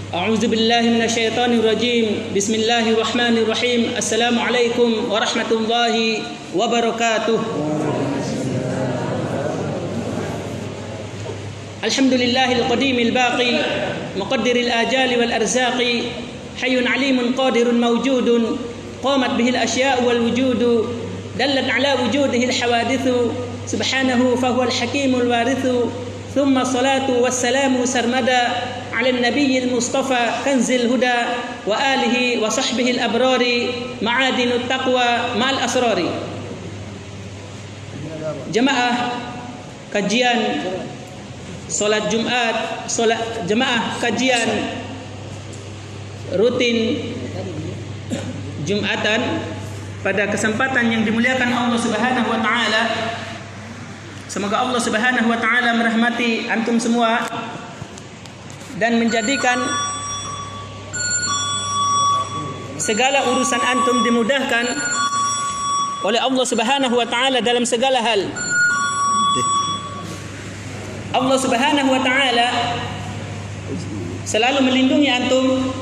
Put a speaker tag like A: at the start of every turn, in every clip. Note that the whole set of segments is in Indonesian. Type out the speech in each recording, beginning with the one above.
A: A'udzu billahi minasyaitonir rajim. Bismillahirrahmanirrahim. Assalamualaikum warahmatullahi wabarakatuh. Alhamdulillahil qadimil baqi muqaddiril ajali wal arzaqi hayyun alimun qadirun mawjudun qamat bihil asya'u wal wujudu dallat ala wujudihil hawadithu subhanahu fahuwal hakimul warithu. ثم الصلاة والسلام سرمدا على النبي المصطفى كنز الهدى وآله وصحبه الأبرار معادن التقوى مع الأسرار. Jemaah kajian salat Jumat, jemaah kajian rutin Jumatan pada kesempatan yang dimuliakan Allah Subhanahu wa taala. Semoga Allah Subhanahu wa taala merahmati antum semua dan menjadikan segala urusan antum dimudahkan oleh Allah Subhanahu wa taala dalam segala hal. Allah Subhanahu wa taala selalu melindungi antum,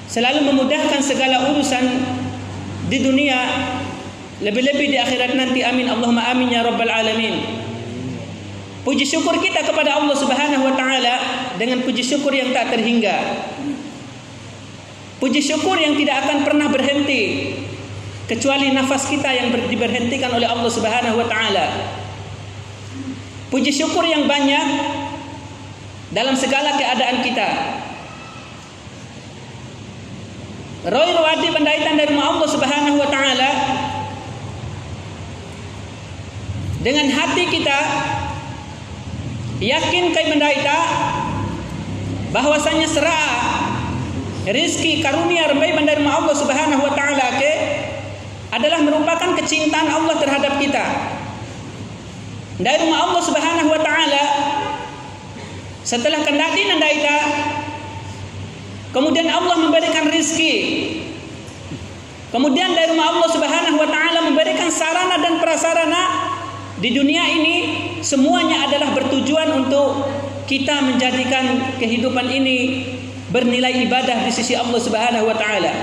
A: selalu memudahkan segala urusan di dunia, lebih-lebih di akhirat nanti. Amin Allahumma amin ya rabbal alamin. Puji syukur kita kepada Allah Subhanahu wa taala dengan puji syukur yang tak terhingga. Puji syukur yang tidak akan pernah berhenti kecuali nafas kita yang diberhentikan oleh Allah Subhanahu wa taala. Puji syukur yang banyak dalam segala keadaan kita. Roy wadi pendaitan dari Allah Subhanahu wa taala. Dengan hati kita yakin kai mendaita bahwasanya serah rizki karunia rembai bandar Allah Subhanahu wa taala ke adalah merupakan kecintaan Allah terhadap kita. Dari rumah Allah Subhanahu wa taala setelah kendati mendaita kemudian Allah memberikan rizki. Kemudian dari rumah Allah Subhanahu wa taala memberikan sarana dan prasarana di dunia ini, semuanya adalah bertujuan untuk kita menjadikan kehidupan ini bernilai ibadah di sisi Allah Subhanahu wa taala.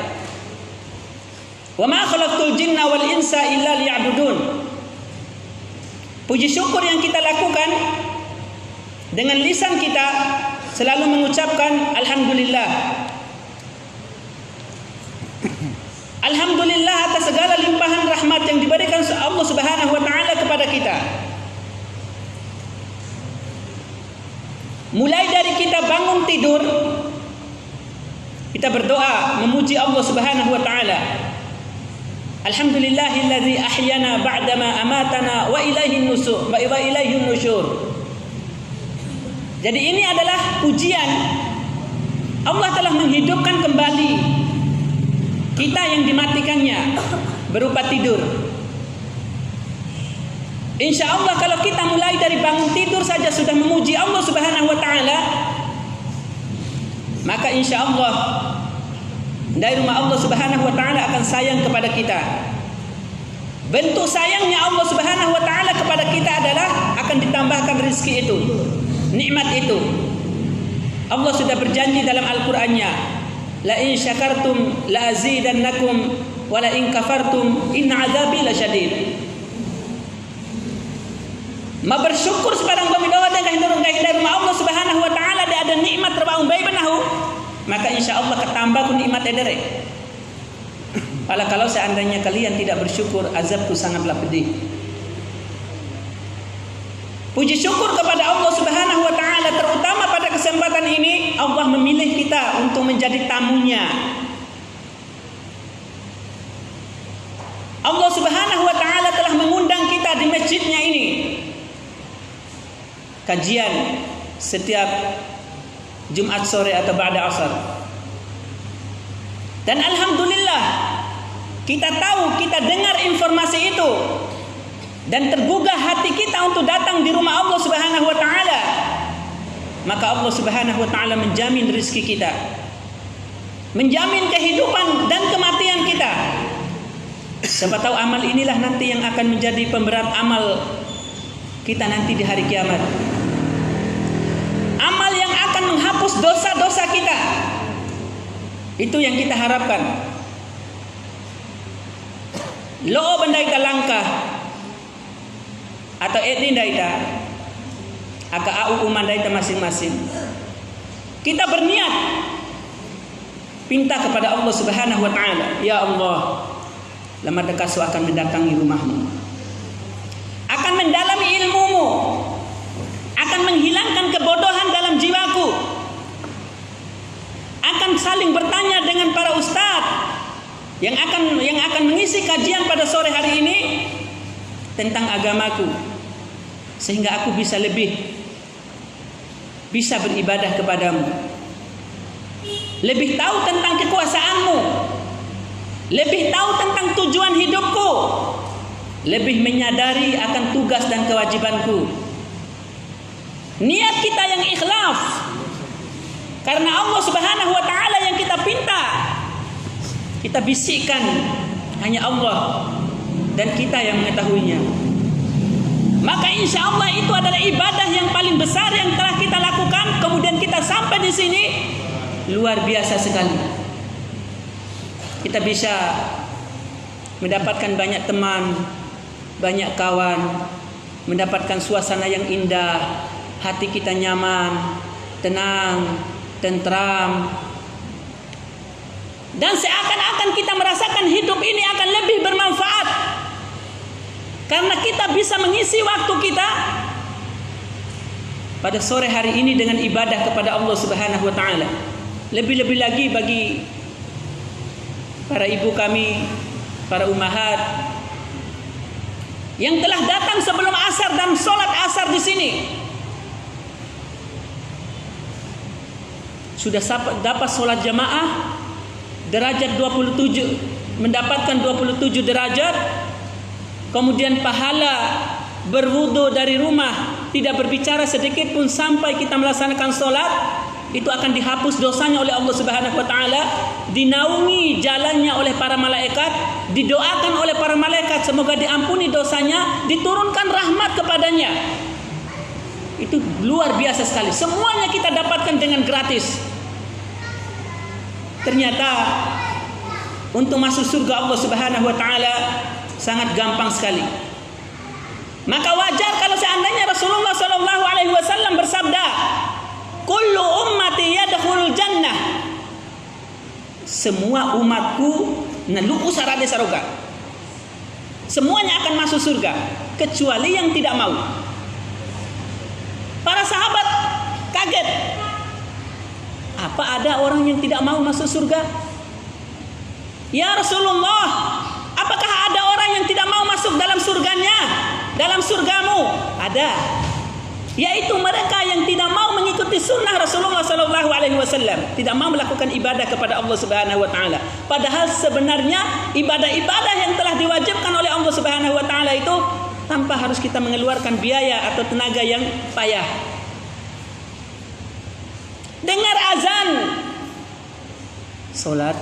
A: Wa ma khalaqtul jinna wal insa illa liya'budun. Puji syukur yang kita lakukan dengan lisan kita selalu mengucapkan alhamdulillah. Alhamdulillah atas segala limpahan rahmat yang diberikan Allah Subhanahu wa taala kepada kita. Mulai dari kita bangun tidur, kita berdoa memuji Allah Subhanahu wa taala. Alhamdulillahilladzi ahyana ba'dama amatana wa ilaihin nusyur, wa ilaihin nusyur. Jadi ini adalah pujian. Allah telah menghidupkan kembali kita yang dimatikannya berupa tidur. Insya Allah kalau kita mulai dari bangun tidur saja sudah memuji Allah Subhanahu wa taala, maka insya Allah dari rumah Allah Subhanahu wa taala akan sayang kepada kita. Bentuk sayangnya Allah Subhanahu wa taala kepada kita adalah akan ditambahkan rezeki itu, nikmat itu. Allah sudah berjanji dalam Al-Qur'annya, la in syakartum la azidannakum wa la in kafartum inna azabi lasyadid. Ma bersyukur sebarang kami doa dan kahindurung dari Allah Subhanahu wa taala ada nikmat terbaung baik benahu, maka insyaallah ketambah pun nikmat edere. Kalau seandainya kalian tidak bersyukur, azabku sangatlah pedih. Puji syukur kepada Allah Subhanahu wa taala, terutama pada kesempatan ini Allah memilih kita untuk menjadi tamunya. Allah Subhanahu wa taala telah mengundang kita di masjidnya ini. Kajian setiap Jumat sore atau ba'da asar. Dan alhamdulillah kita tahu, kita dengar informasi itu dan tergugah hati kita untuk datang di rumah Allah Subhanahu wa taala. Maka Allah Subhanahu wa taala menjamin rezeki kita, menjamin kehidupan dan kematian kita. Siapa tahu amal inilah nanti yang akan menjadi pemberat amal kita nanti di hari kiamat. Amal menghapus dosa-dosa kita. Itu yang kita harapkan. Loo bandaita langkah atau daita aka au umandaita masing-masing. Kita berniat pinta kepada Allah Subhanahu wa taala, ya Allah, lama dekasu akan mendatangi rumahmu, akan mendalami ilmumu, akan menghilangkan kebodohan dalam jiwaku, akan saling bertanya dengan para ustadz yang akan mengisi kajian pada sore hari ini tentang agamaku, sehingga aku bisa beribadah kepadamu, lebih tahu tentang kekuasaanmu, lebih tahu tentang tujuan hidupku, lebih menyadari akan tugas dan kewajibanku. Niat kita yang ikhlas karena Allah Subhanahu wa taala yang kita pinta. Kita bisikkan hanya Allah dan kita yang mengetahuinya. Maka insya Allah itu adalah ibadah yang paling besar yang telah kita lakukan. Kemudian kita sampai di sini, luar biasa sekali. Kita bisa mendapatkan banyak teman, banyak kawan, mendapatkan suasana yang indah, hati kita nyaman, tenang, tentram. Dan seakan-akan kita merasakan hidup ini akan lebih bermanfaat karena kita bisa mengisi waktu kita pada sore hari ini dengan ibadah kepada Allah Subhanahu wa taala. Lebih-lebih lagi bagi para ibu kami, para ummahat yang telah datang sebelum asar dan sholat asar di sini, sudah dapat sholat jamaah derajat 27, mendapatkan 27 derajat. Kemudian pahala berwudu dari rumah, tidak berbicara sedikit pun sampai kita melaksanakan sholat, itu akan dihapus dosanya oleh Allah Subhanahu wa taala, dinaungi jalannya oleh para malaikat, didoakan oleh para malaikat semoga diampuni dosanya, diturunkan rahmat kepadanya. Itu luar biasa sekali. Semuanya kita dapatkan dengan gratis. Ternyata untuk masuk surga Allah Subhanahu wa taala sangat gampang sekali. Maka wajar kalau seandainya Rasulullah sallallahu alaihi wasallam bersabda, "Kullu ummati yadkhulul jannah." Semua umatku nalu usarade saroga. Semuanya akan masuk surga kecuali yang tidak mau. Para sahabat kaget. Apa ada orang yang tidak mau masuk surga? Ya Rasulullah, apakah ada orang yang tidak mau masuk dalam surganya, dalam surgamu? Ada. Yaitu mereka yang tidak mau mengikuti sunnah Rasulullah sallallahu alaihi wasallam, tidak mau melakukan ibadah kepada Allah Subhanahu wa taala. Padahal sebenarnya ibadah-ibadah yang telah diwajibkan oleh Allah Subhanahu wa taala itu tanpa harus kita mengeluarkan biaya atau tenaga yang payah. Dengar azan, solat,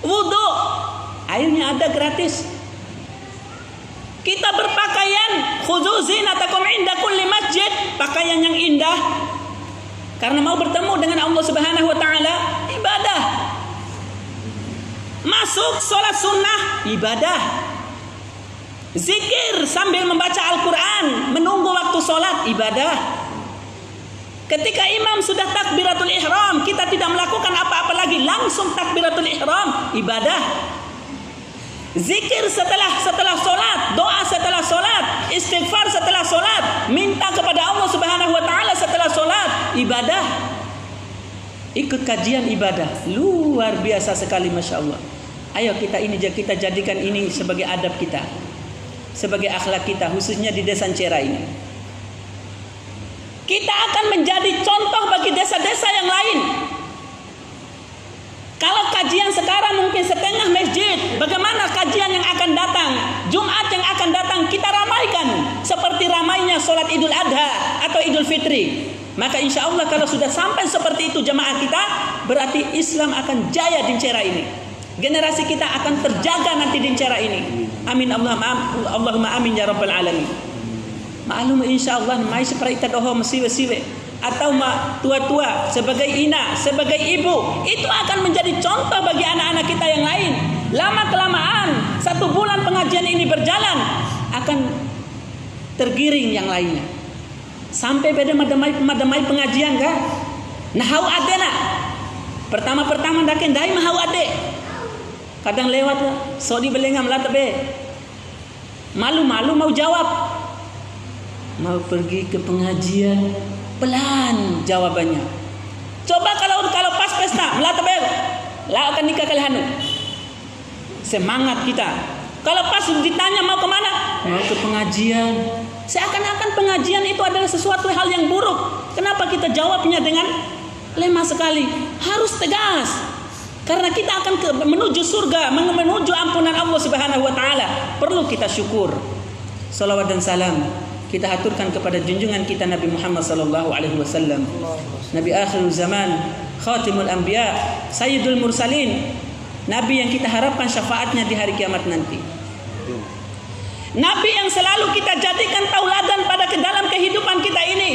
A: wudu, airnya ada gratis. Kita berpakaian, khudzu zinatakum inda kulli masjid, pakaian yang indah karena mau bertemu dengan Allah Subhanahu wa taala, ibadah. Masuk solat sunnah, ibadah. Zikir sambil membaca Al-Quran, menunggu waktu solat, ibadah. Ketika imam sudah takbiratul ihram, kita tidak melakukan apa-apa lagi, langsung takbiratul ihram, ibadah. Zikir setelah solat, doa setelah solat, istighfar setelah solat, minta kepada Allah Subhanahu wa taala setelah solat, ibadah. Ikut kajian ibadah, luar biasa sekali, masya Allah. Ayo kita jadikan ini sebagai adab kita, sebagai akhlak kita, khususnya di desa Cera ini. Kita akan menjadi contoh bagi desa-desa yang lain. Kalau kajian sekarang mungkin setengah masjid, bagaimana kajian yang akan datang, Jumat yang akan datang kita ramaikan seperti ramainya sholat Idul Adha atau Idul Fitri. Maka insya Allah kalau sudah sampai seperti itu jemaah kita, berarti Islam akan jaya di Cera ini. Generasi kita akan terjaga nanti di Cera ini. Amin Allahumma amin ya rabbal alamin. Maklum insyaallah mai seperti ita doho mesiwe-siwe atau tua-tua sebagai ina, sebagai ibu, itu akan menjadi contoh bagi anak-anak kita yang lain. Lama kelamaan 1 bulan pengajian ini berjalan akan tergiring yang lainnya. Sampai pada madamai pengajian kan. Nah hau ade nak. Pertama dah kendai mahau ade. Kadang lewat so di belengam lah tabe. Malu-malu mau jawab. Mau pergi ke pengajian, pelan jawabannya. Coba kalau pas pesta, melatih bel, lah akan nikah kalian. Semangat kita. Kalau pas ditanya mau kemana, mau ke pengajian. Seakan-akan pengajian itu adalah sesuatu hal yang buruk. Kenapa kita jawabnya dengan lemah sekali? Harus tegas. Karena kita akan menuju surga, menuju ampunan Allah Subhanahu wa taala. Perlu kita syukur. Salawat dan salam kita haturkan kepada junjungan kita Nabi Muhammad sallallahu alaihi wasallam, Nabi akhir zaman, khatimul anbiya, sayyidul mursalin, nabi yang kita harapkan syafaatnya di hari kiamat nanti. Nabi yang selalu kita jadikan tauladan pada dalam kehidupan kita ini.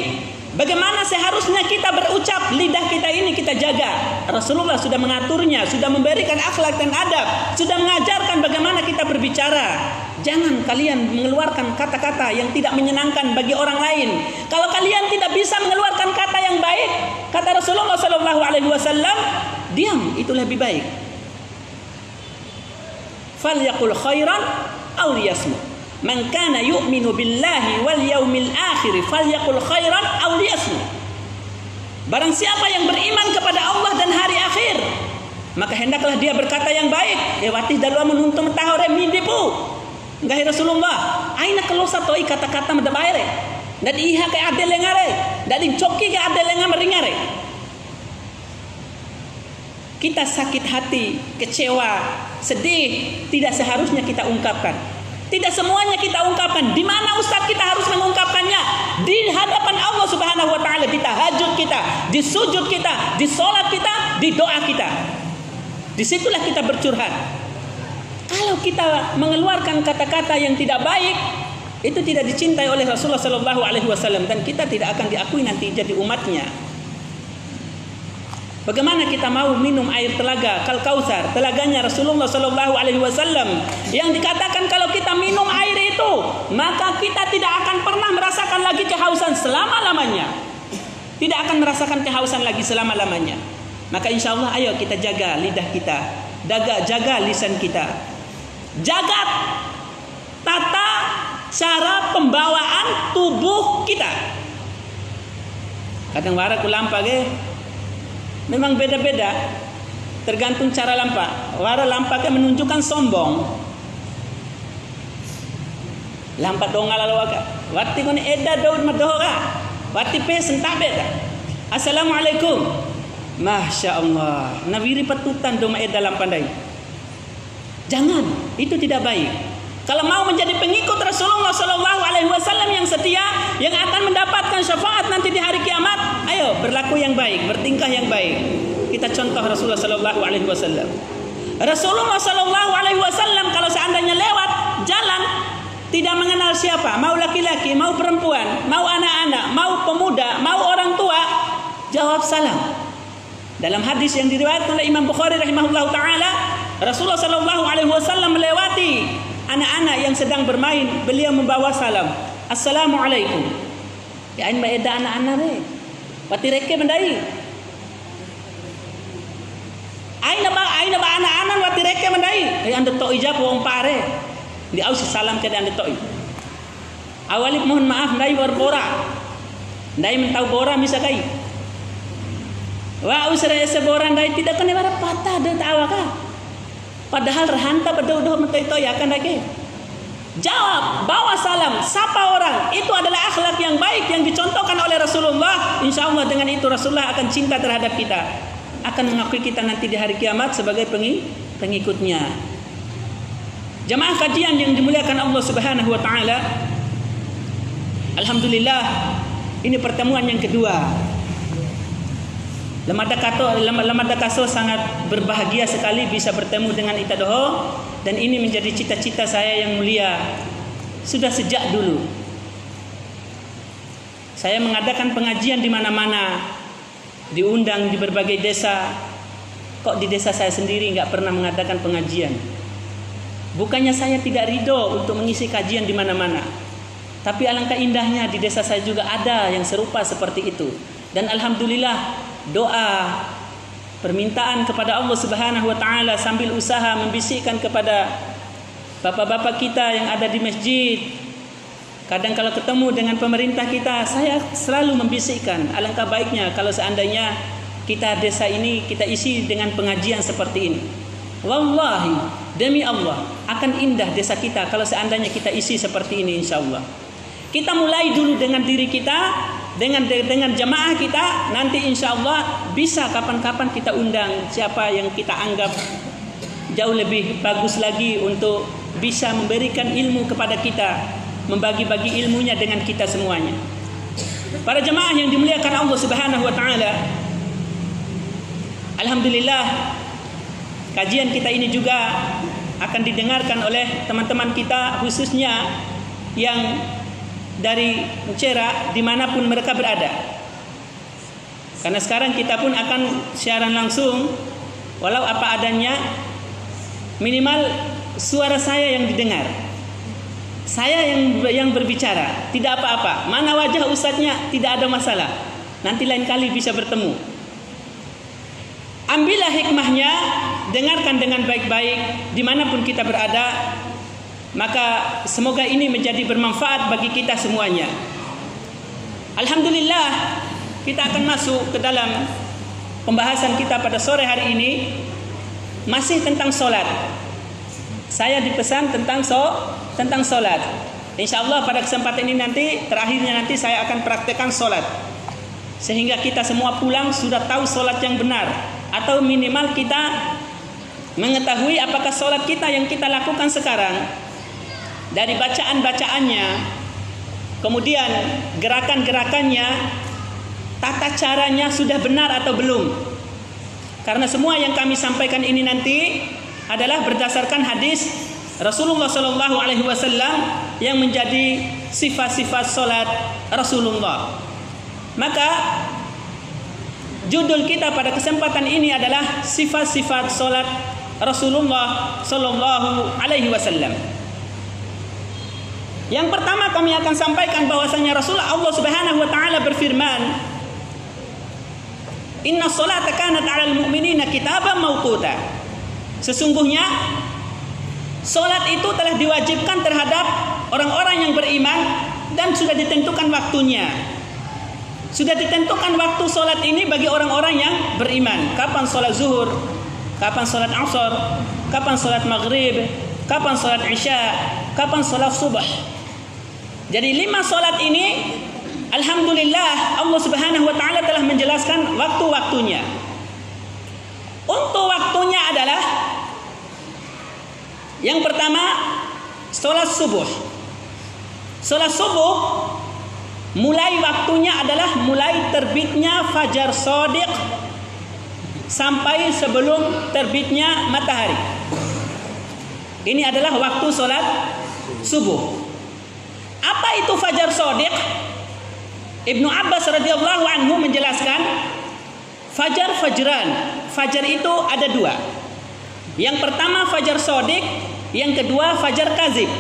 A: Bagaimana seharusnya kita berucap, lidah kita ini kita jaga. Rasulullah sudah mengaturnya, sudah memberikan akhlak dan adab, sudah mengajarkan bagaimana kita berbicara. Jangan kalian mengeluarkan kata-kata yang tidak menyenangkan bagi orang lain. Kalau kalian tidak bisa mengeluarkan kata yang baik, kata Rasulullah sallallahu alaihi wasallam, diam itu lebih baik. Falyaqul khairan aw liyasmut. Man kana yu'minu billahi wal yaumil akhir falyaqul khairan aw liyasmut. Barang siapa yang beriman kepada Allah dan hari akhir, maka hendaklah dia berkata yang baik. Lewati dalam menuntum tahore mindipu. Enggak Rasulullah, aina kelosa toi kata-kata medabaire. Dan iha ke adel ngare, dan coki ke adel ngameringare. Kita sakit hati, kecewa, sedih, tidak seharusnya kita ungkapkan. Tidak semuanya kita ungkapkan. Di mana Ustaz kita harus mengungkapkannya? Di hadapan Allah Subhanahu wa taala, di tahajud kita, di sujud kita, di salat kita, di doa kita. Disitulah kita bercurhat. Kalau kita mengeluarkan kata-kata yang tidak baik, itu tidak dicintai oleh Rasulullah sallallahu alaihi wasallam dan kita tidak akan diakui nanti jadi umatnya. Bagaimana kita mau minum air telaga Kal-Kautsar, telaganya Rasulullah sallallahu alaihi wasallam, yang dikatakan kalau kita minum air itu, maka kita tidak akan pernah merasakan lagi kehausan selama-lamanya. Tidak akan merasakan kehausan lagi selama-lamanya. Maka insyaallah ayo kita jaga lidah kita, jaga lisan kita. Jaga tata cara pembawaan tubuh kita. Kadang wara ku lampa ge memang beda-beda tergantung cara lampa. Wara lampa ke menunjukkan sombong. Lampa dongal alawaga. Wati kon eda daud madoha. Wati pe sentak beda. Assalamualaikum. Masya Allah. Nabiri patutan doma eda lampa dai. Jangan, itu tidak baik. Kalau mau menjadi pengikut Rasulullah sallallahu alaihi wasallam yang setia, yang akan mendapatkan syafaat nanti di hari kiamat, ayo berlaku yang baik, bertingkah yang baik. Kita contoh Rasulullah sallallahu alaihi wasallam. Rasulullah sallallahu alaihi wasallam kalau seandainya lewat jalan tidak mengenal siapa, mau laki-laki, mau perempuan, mau anak-anak, mau pemuda, mau orang tua, jawab salam. Dalam hadis yang diriwayatkan oleh Imam Bukhari rahimahullahu taala, Rasulullah sallallahu alaihi wasallam melewati anak-anak yang sedang bermain, beliau membawa salam. Assalamualaikum. Ya ain baeda anak-anak re. Pati reke mendai. Aina ba anak-anak pati reke mendai. Anda to ijab wong pare. Di aus salam ke anda to. Awali mohon maaf ndai bora. Ndai mentau bora misa kai. Wa usra sebora ndai tidak kena bara patah de tawaka. Padahal rahanta berdoa mentoi ya kan lagi. Jawab, bawa salam, sapa orang. Itu adalah akhlak yang baik yang dicontohkan oleh Rasulullah. Insya Allah dengan itu Rasulullah akan cinta terhadap kita, akan mengakui kita nanti di hari kiamat sebagai pengikutnya. Jamaah kajian yang dimuliakan Allah Subhanahu wa taala. Alhamdulillah, ini pertemuan yang kedua. Lamada Kaso sangat berbahagia sekali bisa bertemu dengan Ita Doho, dan ini menjadi cita-cita saya yang mulia sudah sejak dulu. Saya mengadakan pengajian di mana-mana, diundang di berbagai desa. Kok di desa saya sendiri nggak pernah mengadakan pengajian? Bukannya saya tidak ridho untuk mengisi kajian di mana-mana, tapi alangkah indahnya di desa saya juga ada yang serupa seperti itu. Dan alhamdulillah, doa permintaan kepada Allah Subhanahu wa taala sambil usaha membisikkan kepada bapak-bapak kita yang ada di masjid. Kadang kalau ketemu dengan pemerintah kita, saya selalu membisikkan, alangkah baiknya kalau seandainya kita desa ini kita isi dengan pengajian seperti ini. Wallahi, demi Allah, akan indah desa kita kalau seandainya kita isi seperti ini, insyaallah. Kita mulai dulu dengan diri kita, dengan jamaah kita, nanti insyaallah bisa kapan-kapan kita undang siapa yang kita anggap jauh lebih bagus lagi untuk bisa memberikan ilmu kepada kita, membagi-bagi ilmunya dengan kita semuanya. Para jamaah yang dimuliakan Allah Subhanahu wa taala, alhamdulillah kajian kita ini juga akan didengarkan oleh teman-teman kita, khususnya yang dari Ucera dimanapun mereka berada. Karena sekarang kita pun akan siaran langsung, walau apa adanya, minimal suara saya yang didengar, saya yang berbicara, tidak apa-apa. Mana wajah ustadznya tidak ada masalah, nanti lain kali bisa bertemu. Ambillah hikmahnya, dengarkan dengan baik-baik dimanapun kita berada, maka semoga ini menjadi bermanfaat bagi kita semuanya. Alhamdulillah, kita akan masuk ke dalam pembahasan kita pada sore hari ini, masih tentang solat. Saya dipesan tentang solat. InsyaAllah pada kesempatan ini nanti, terakhirnya nanti saya akan praktekkan solat, sehingga kita semua pulang sudah tahu solat yang benar, atau minimal kita mengetahui apakah solat kita yang kita lakukan sekarang dari bacaan-bacaannya, kemudian gerakan-gerakannya, tata caranya sudah benar atau belum. Karena semua yang kami sampaikan ini nanti adalah berdasarkan hadis Rasulullah SAW yang menjadi sifat-sifat solat Rasulullah. Maka judul kita pada kesempatan ini adalah sifat-sifat solat Rasulullah SAW. Yang pertama kami akan sampaikan bahwasanya Rasulullah Allah Subhanahu wa taala berfirman, "Inna sholata kanat 'alal mu'minina kitaban mawquta." Sesungguhnya salat itu telah diwajibkan terhadap orang-orang yang beriman dan sudah ditentukan waktunya. Sudah ditentukan waktu salat ini bagi orang-orang yang beriman. Kapan salat zuhur, kapan salat asar, kapan salat maghrib, kapan salat isya, kapan salat subuh. Jadi 5 salat ini alhamdulillah Allah Subhanahu wa taala telah menjelaskan waktu-waktunya. Untuk waktunya adalah yang pertama salat subuh. Salat subuh mulai waktunya adalah mulai terbitnya fajar shadiq sampai sebelum terbitnya matahari. Ini adalah waktu salat subuh. Apa itu fajar shadiq? Ibnu Abbas radhiyallahu anhu menjelaskan, fajran. Fajar itu ada 2. Yang pertama fajar shadiq, yang kedua fajar kazib.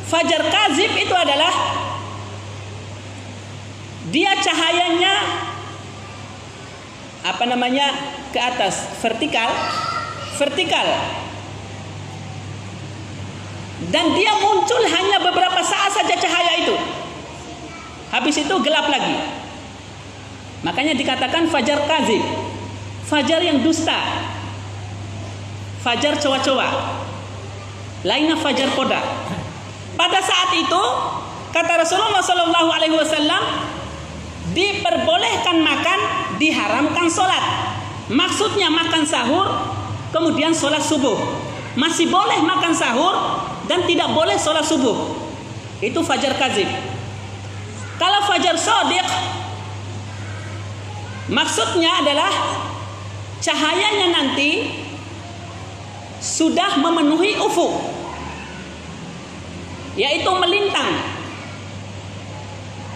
A: Fajar kazib itu adalah dia cahayanya ke atas, vertikal, dan dia muncul hanya beberapa saat saja cahaya itu, habis itu gelap lagi. Makanya dikatakan fajar kazib, fajar yang dusta, fajar cowa-cowa, lainnya fajar koda. Pada saat itu kata Rasulullah SAW, diperbolehkan makan, diharamkan sholat. Maksudnya makan sahur, kemudian sholat subuh. Masih boleh makan sahur dan tidak boleh sholat subuh. Itu fajar kazib. Kalau fajar shadiq, maksudnya adalah cahayanya nanti sudah memenuhi ufuk, yaitu melintang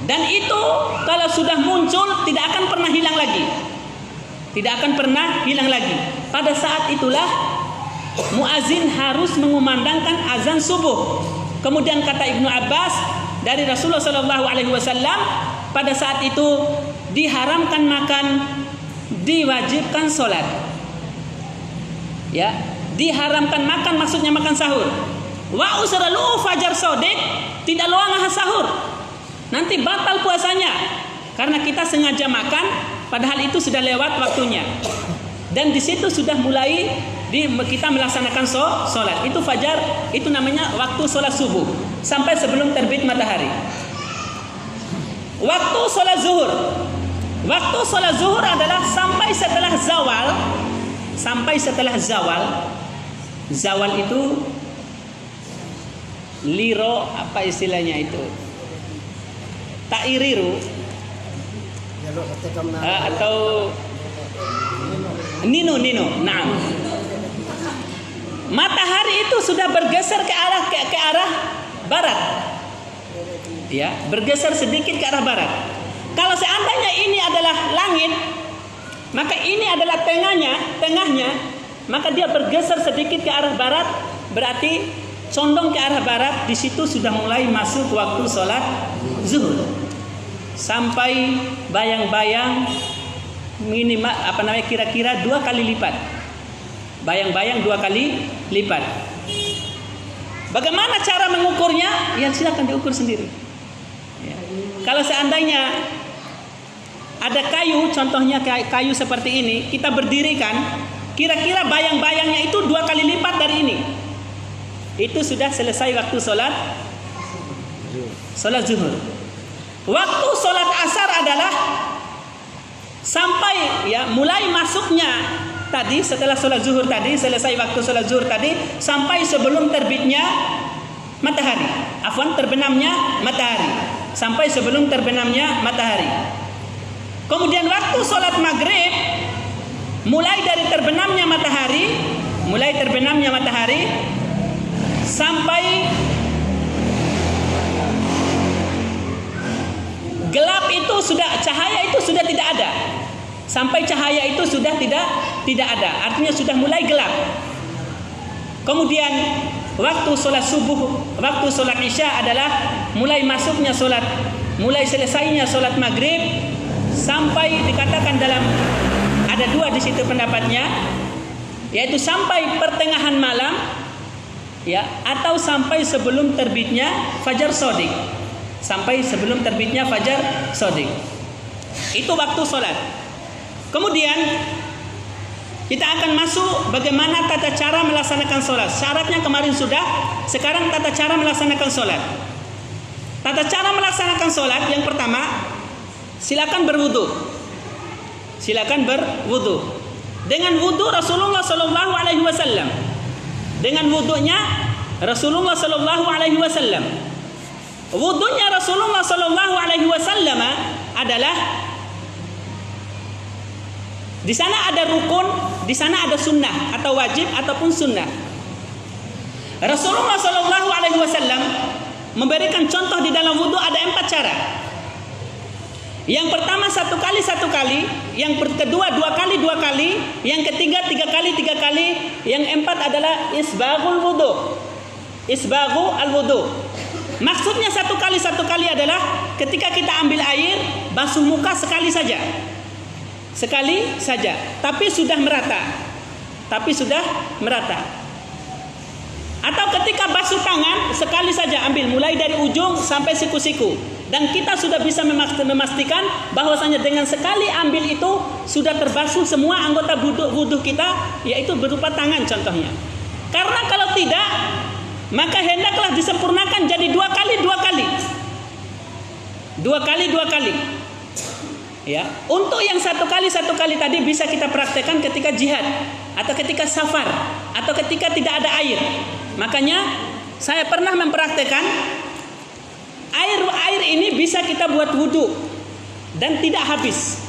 A: Dan itu kalau sudah muncul tidak akan pernah hilang lagi. Tidak akan pernah hilang lagi. Pada saat itulah muazin harus mengumandangkan azan subuh. Kemudian kata Ibnu Abbas dari Rasulullah SAW, pada saat itu diharamkan makan, diwajibkan sholat. Ya, diharamkan makan maksudnya makan sahur. Wa usralu fajar sodik, tidak loang sahur. Nanti batal puasanya karena kita sengaja makan padahal itu sudah lewat waktunya. Dan di situ sudah mulai kita melaksanakan sholat. Itu fajar, itu namanya waktu sholat subuh sampai sebelum terbit matahari. Waktu sholat zuhur. Waktu sholat zuhur adalah sampai setelah zawal. Sampai setelah zawal. Zawal itu liro, apa istilahnya itu? Ta'iriru atau nino. Nah, matahari itu sudah bergeser ke arah barat. Ya, bergeser sedikit ke arah barat. Kalau seandainya ini adalah langit, maka ini adalah tengahnya, maka dia bergeser sedikit ke arah barat, berarti condong ke arah barat. Di situ sudah mulai masuk waktu sholat zuhur. Sampai bayang-bayang minimal kira-kira 2 kali lipat. Bayang-bayang 2 kali lipat. Bagaimana cara mengukurnya? Ya silakan diukur sendiri. Ya. Kalau seandainya ada kayu, contohnya kayu seperti ini, kita berdirikan, kira-kira bayang-bayangnya itu 2 kali lipat dari ini. Itu sudah selesai waktu sholat zuhur. Waktu sholat asar adalah sampai mulai masuknya tadi setelah sholat zuhur tadi, selesai waktu sholat zuhur tadi sampai sebelum terbitnya matahari. Terbenamnya matahari. Sampai sebelum terbenamnya matahari. Kemudian waktu sholat maghrib mulai dari terbenamnya matahari sampai gelap itu cahaya itu sudah tidak ada. Sampai cahaya itu sudah tidak ada. Artinya sudah mulai gelap. Kemudian waktu sholat subuh, waktu sholat isya adalah mulai selesainya sholat maghrib sampai dikatakan ada 2 di situ pendapatnya, yaitu sampai pertengahan malam, ya, atau sampai sebelum terbitnya fajar shadiq. Sampai sebelum terbitnya fajar shadiq. Itu waktu sholat. Kemudian kita akan masuk bagaimana tata cara melaksanakan sholat. Syaratnya kemarin sudah, sekarang tata cara melaksanakan sholat. Tata cara melaksanakan sholat yang pertama, silakan berwudu. Dengan wudu Rasulullah SAW. Dengan wudunya Rasulullah SAW. Wudunya Rasulullah SAW adalah di sana ada rukun, di sana ada sunnah atau wajib ataupun sunnah. Rasulullah SAW memberikan contoh di dalam wudu ada 4 cara. Yang pertama 1 kali, yang kedua 2 kali, yang ketiga 3 kali, yang 4 adalah isbaghul wudu. Isbaghu al-wudu. Maksudnya 1 kali adalah ketika kita ambil air, basuh muka sekali saja, tapi sudah merata. Atau ketika basuh tangan sekali saja, ambil mulai dari ujung sampai siku-siku, dan kita sudah bisa memastikan bahwasanya dengan sekali ambil itu sudah terbasuh semua anggota wudu kita, yaitu berupa tangan contohnya. Karena kalau tidak, maka hendaklah disempurnakan jadi 2 kali. Ya, untuk yang 1 kali tadi bisa kita praktekkan ketika jihad atau ketika safar atau ketika tidak ada air. Makanya saya pernah mempraktekkan air ini bisa kita buat wudu dan tidak habis.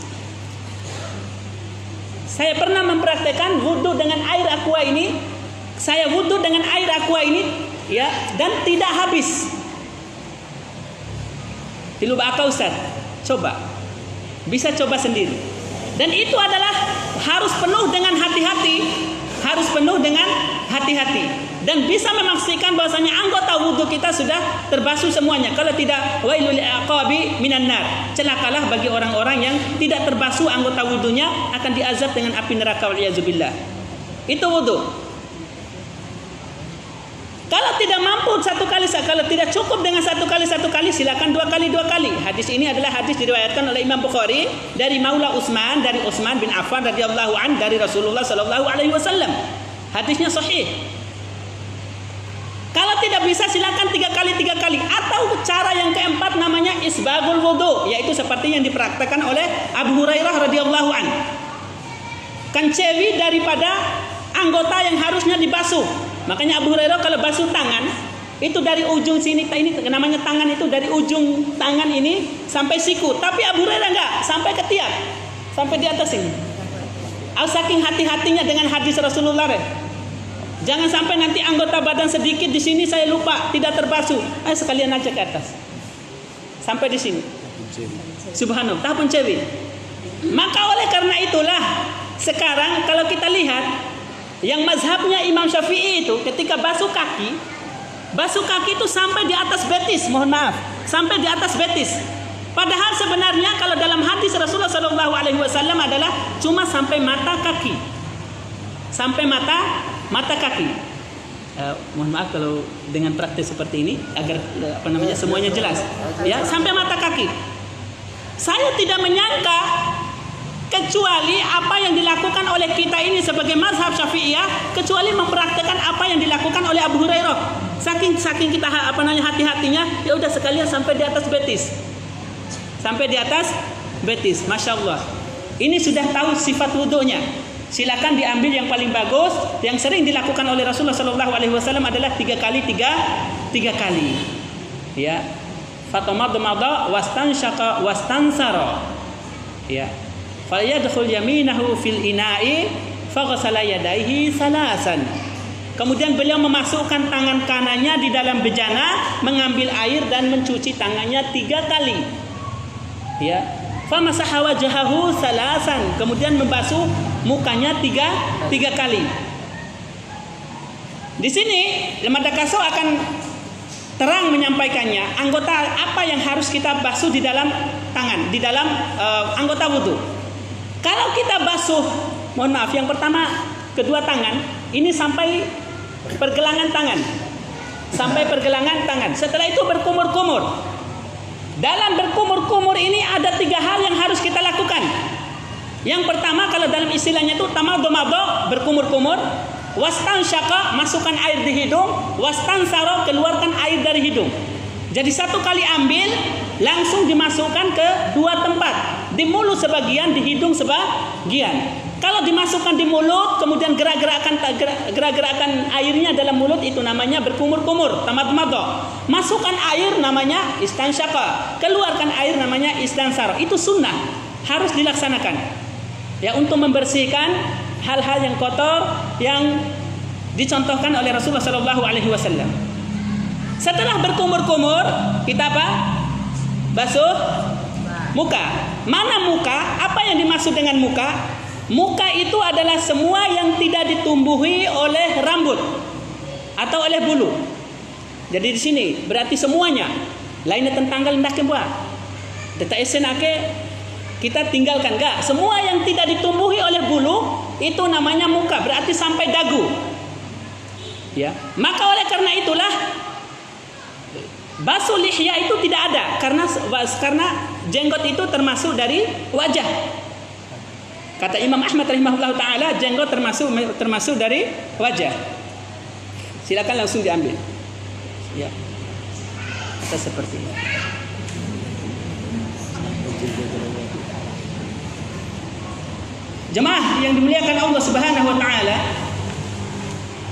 A: Saya pernah mempraktekkan wudu dengan air aqua ini. Saya wudu dengan air aqua ini, ya, dan tidak habis. Tilu bakal Ustaz. Coba. Bisa coba sendiri. Dan itu adalah harus penuh dengan hati-hati. Harus penuh dengan hati-hati. Dan bisa memastikan bahwasanya anggota wudhu kita sudah terbasuh semuanya. Kalau tidak, wailul li'aqabi minan nar. Celakalah bagi orang-orang yang tidak terbasuh anggota wudhunya, akan diazab dengan api neraka, wal'iyazubillah. Itu wudhu. Kalau tidak mampu kalau tidak cukup dengan satu kali, silakan dua kali. Hadis ini adalah hadis diriwayatkan oleh Imam Bukhari dari Maula Utsman, dari Utsman bin Affan radhiyallahu an, dari Rasulullah sallallahu alaihi wasallam. Hadisnya sahih. Kalau tidak bisa silakan 3 kali. Atau cara yang keempat namanya isbagul wudu, yaitu seperti yang dipraktekkan oleh Abu Hurairah radhiyallahu an. Kencewi daripada anggota yang harusnya dibasuh. Makanya Abu Hurairah kalau basuh tangan itu dari ujung sini, ini namanya tangan itu dari ujung tangan ini sampai siku. Tapi Abu Hurairah enggak, sampai ketiak, sampai di atas ini. Saking hati-hatinya dengan hadis Rasulullah. Jangan sampai nanti anggota badan sedikit di sini saya lupa, tidak terbasuh. Sekalian aja ke atas. Sampai di sini. Subhanallah, tahun cewek. Maka oleh karena itulah sekarang kalau kita lihat yang mazhabnya Imam Syafi'i itu ketika basuh kaki itu sampai di atas betis, mohon maaf, sampai di atas betis. Padahal sebenarnya kalau dalam hadis Rasulullah SAW adalah cuma sampai mata kaki. Sampai mata kaki. Mohon maaf kalau dengan praktis seperti ini agar semuanya jelas. Ya, sampai mata kaki. Saya tidak menyangka kecuali apa yang dilakukan oleh kita ini sebagai mazhab Syafi'iyah, kecuali mempraktekkan apa yang dilakukan oleh Abu Hurairah. Saking kita hati-hatinya, ya udah sekalian sampai di atas betis. Sampai di atas betis. Masya Allah. Ini sudah tahu sifat wudunya. Silakan diambil yang paling bagus. Yang sering dilakukan oleh Rasulullah SAW adalah 3 kali. Ya. Fatamadmada wastansyaqa wastansara. Ya. Falyadkhul yaminahu fil ina'i faghsala yadayhi salasan. Kemudian beliau memasukkan tangan kanannya di dalam bejana, mengambil air dan mencuci tangannya 3 kali. Ya. Famasaha wajhahu salasan. Kemudian membasuh mukanya 3 kali. Di sini Lemah Dakaso akan terang menyampaikannya anggota apa yang harus kita basuh di dalam tangan, di dalam anggota wudhu. Kalau kita basuh, mohon maaf, yang pertama kedua tangan ini sampai pergelangan tangan, Setelah itu berkumur-kumur. Dalam berkumur-kumur ini ada 3 hal yang harus kita lakukan. Yang pertama kalau dalam istilahnya itu tamaddo, berkumur-kumur, wastansyaqa, masukkan air di hidung, wastansara, keluarkan air dari hidung. Jadi 1 kali ambil, langsung dimasukkan ke 2 tempat. Di mulut sebagian, di hidung sebagian. Kalau dimasukkan di mulut, kemudian gerak-gerakan airnya dalam mulut, itu namanya berkumur-kumur, tamaddo. Masukkan air namanya istansyaqa, keluarkan air namanya istansara. Itu sunnah, harus dilaksanakan. Ya, untuk membersihkan hal-hal yang kotor yang dicontohkan oleh Rasulullah SAW. Setelah berkumur-kumur, kita apa? Basuh muka. Mana muka? Apa yang dimaksud dengan muka? Muka itu adalah semua yang tidak ditumbuhi oleh rambut atau oleh bulu. Jadi di sini berarti semuanya. Lainnya tentanggal hendak buat. Data esenake kita tinggalkan enggak. Semua yang tidak ditumbuhi oleh bulu itu namanya muka, berarti sampai dagu. Ya. Maka oleh karena itulah basuh lihya itu tidak ada karena jenggot itu termasuk dari wajah. Kata Imam Ahmad rahimahullah ta'ala, jenggot termasuk dari wajah. Silakan langsung diambil. Ya. Kita seperti ini. Jemaah yang dimuliakan Allah Subhanahu wa taala.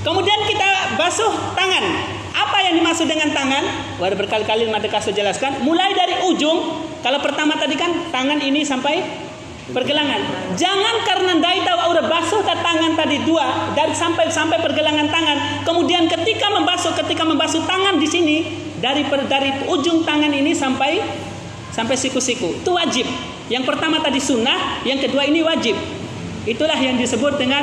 A: Kemudian kita basuh tangan. Apa yang dimaksud dengan tangan? Wadah berkali-kali Lemah Dakaso jelaskan, mulai dari ujung. Kalau pertama tadi kan tangan ini sampai pergelangan. Jangan karena dai tahu udah basuh tangan tadi 2 dari sampai pergelangan tangan. Kemudian ketika membasuh tangan di sini dari ujung tangan ini sampai sampai siku-siku. Itu wajib. Yang pertama tadi sunnah, yang kedua ini wajib. Itulah yang disebut dengan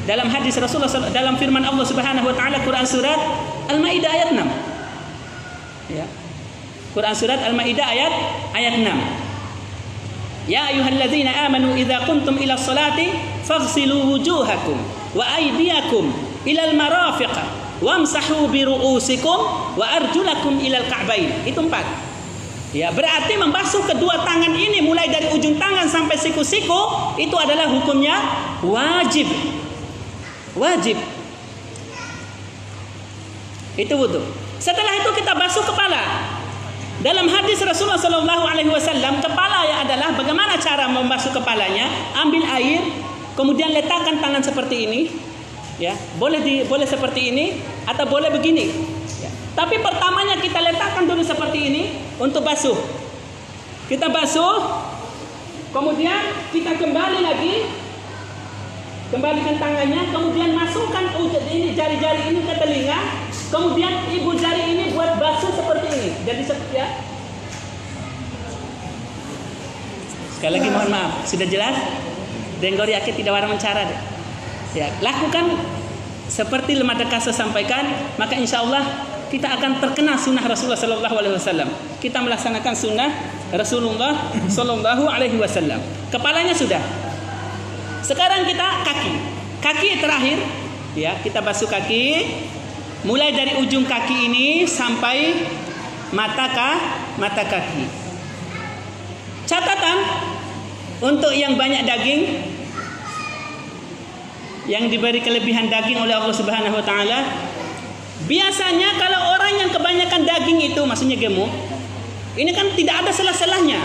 A: dalam hadis Rasulullah dalam firman Allah Subhanahu wa taala Quran surat Al-Maidah ayat 6. Ya. Quran surat Al-Maidah ayat 6. Ya ayyuhalladzina amanu idza qumtum ila sholati faghsilu wujuhakum wa aydiyakum ilal marafiq wamsahu bi ru'usikum wa arjulakum ilal ka'bain. Itu 4. Ya, berarti membasuh kedua tangan ini mulai dari ujung tangan sampai siku-siku itu adalah hukumnya wajib. Wajib. Itu wudu. Setelah itu kita basuh kepala. Dalam hadis Rasulullah sallallahu alaihi wasallam, kepala ya adalah bagaimana cara membasuh kepalanya? Ambil air, kemudian letakkan tangan seperti ini. Ya, boleh seperti ini atau boleh begini. Ya. Tapi pertamanya kita letakkan dulu seperti ini untuk basuh. Kita basuh, kemudian kita kembali lagi, kembalikan tangannya, kemudian masukkan ini jari-jari ini ke telinga, kemudian ibu jari ini buat basuh seperti ini. Jadi seperti ya. Sekali lagi mohon maaf, sudah jelas? Denggori akhir tidak warna mencara deh. Ya, lakukan seperti lemah dekas saya sampaikan, maka insya Allah kita akan terkena sunnah Rasulullah Sallallahu Alaihi Wasallam. Kita melaksanakan sunnah Rasulullah Sallallahu Alaihi Wasallam. Kepalanya sudah. Sekarang kita kaki terakhir. Ya, kita basuh kaki. Mulai dari ujung kaki ini sampai mata kaki. Catatan untuk yang banyak daging, yang diberi kelebihan daging oleh Allah Subhanahu wa taala. Biasanya kalau orang yang kebanyakan daging itu maksudnya gemuk, ini kan tidak ada sela-selanya.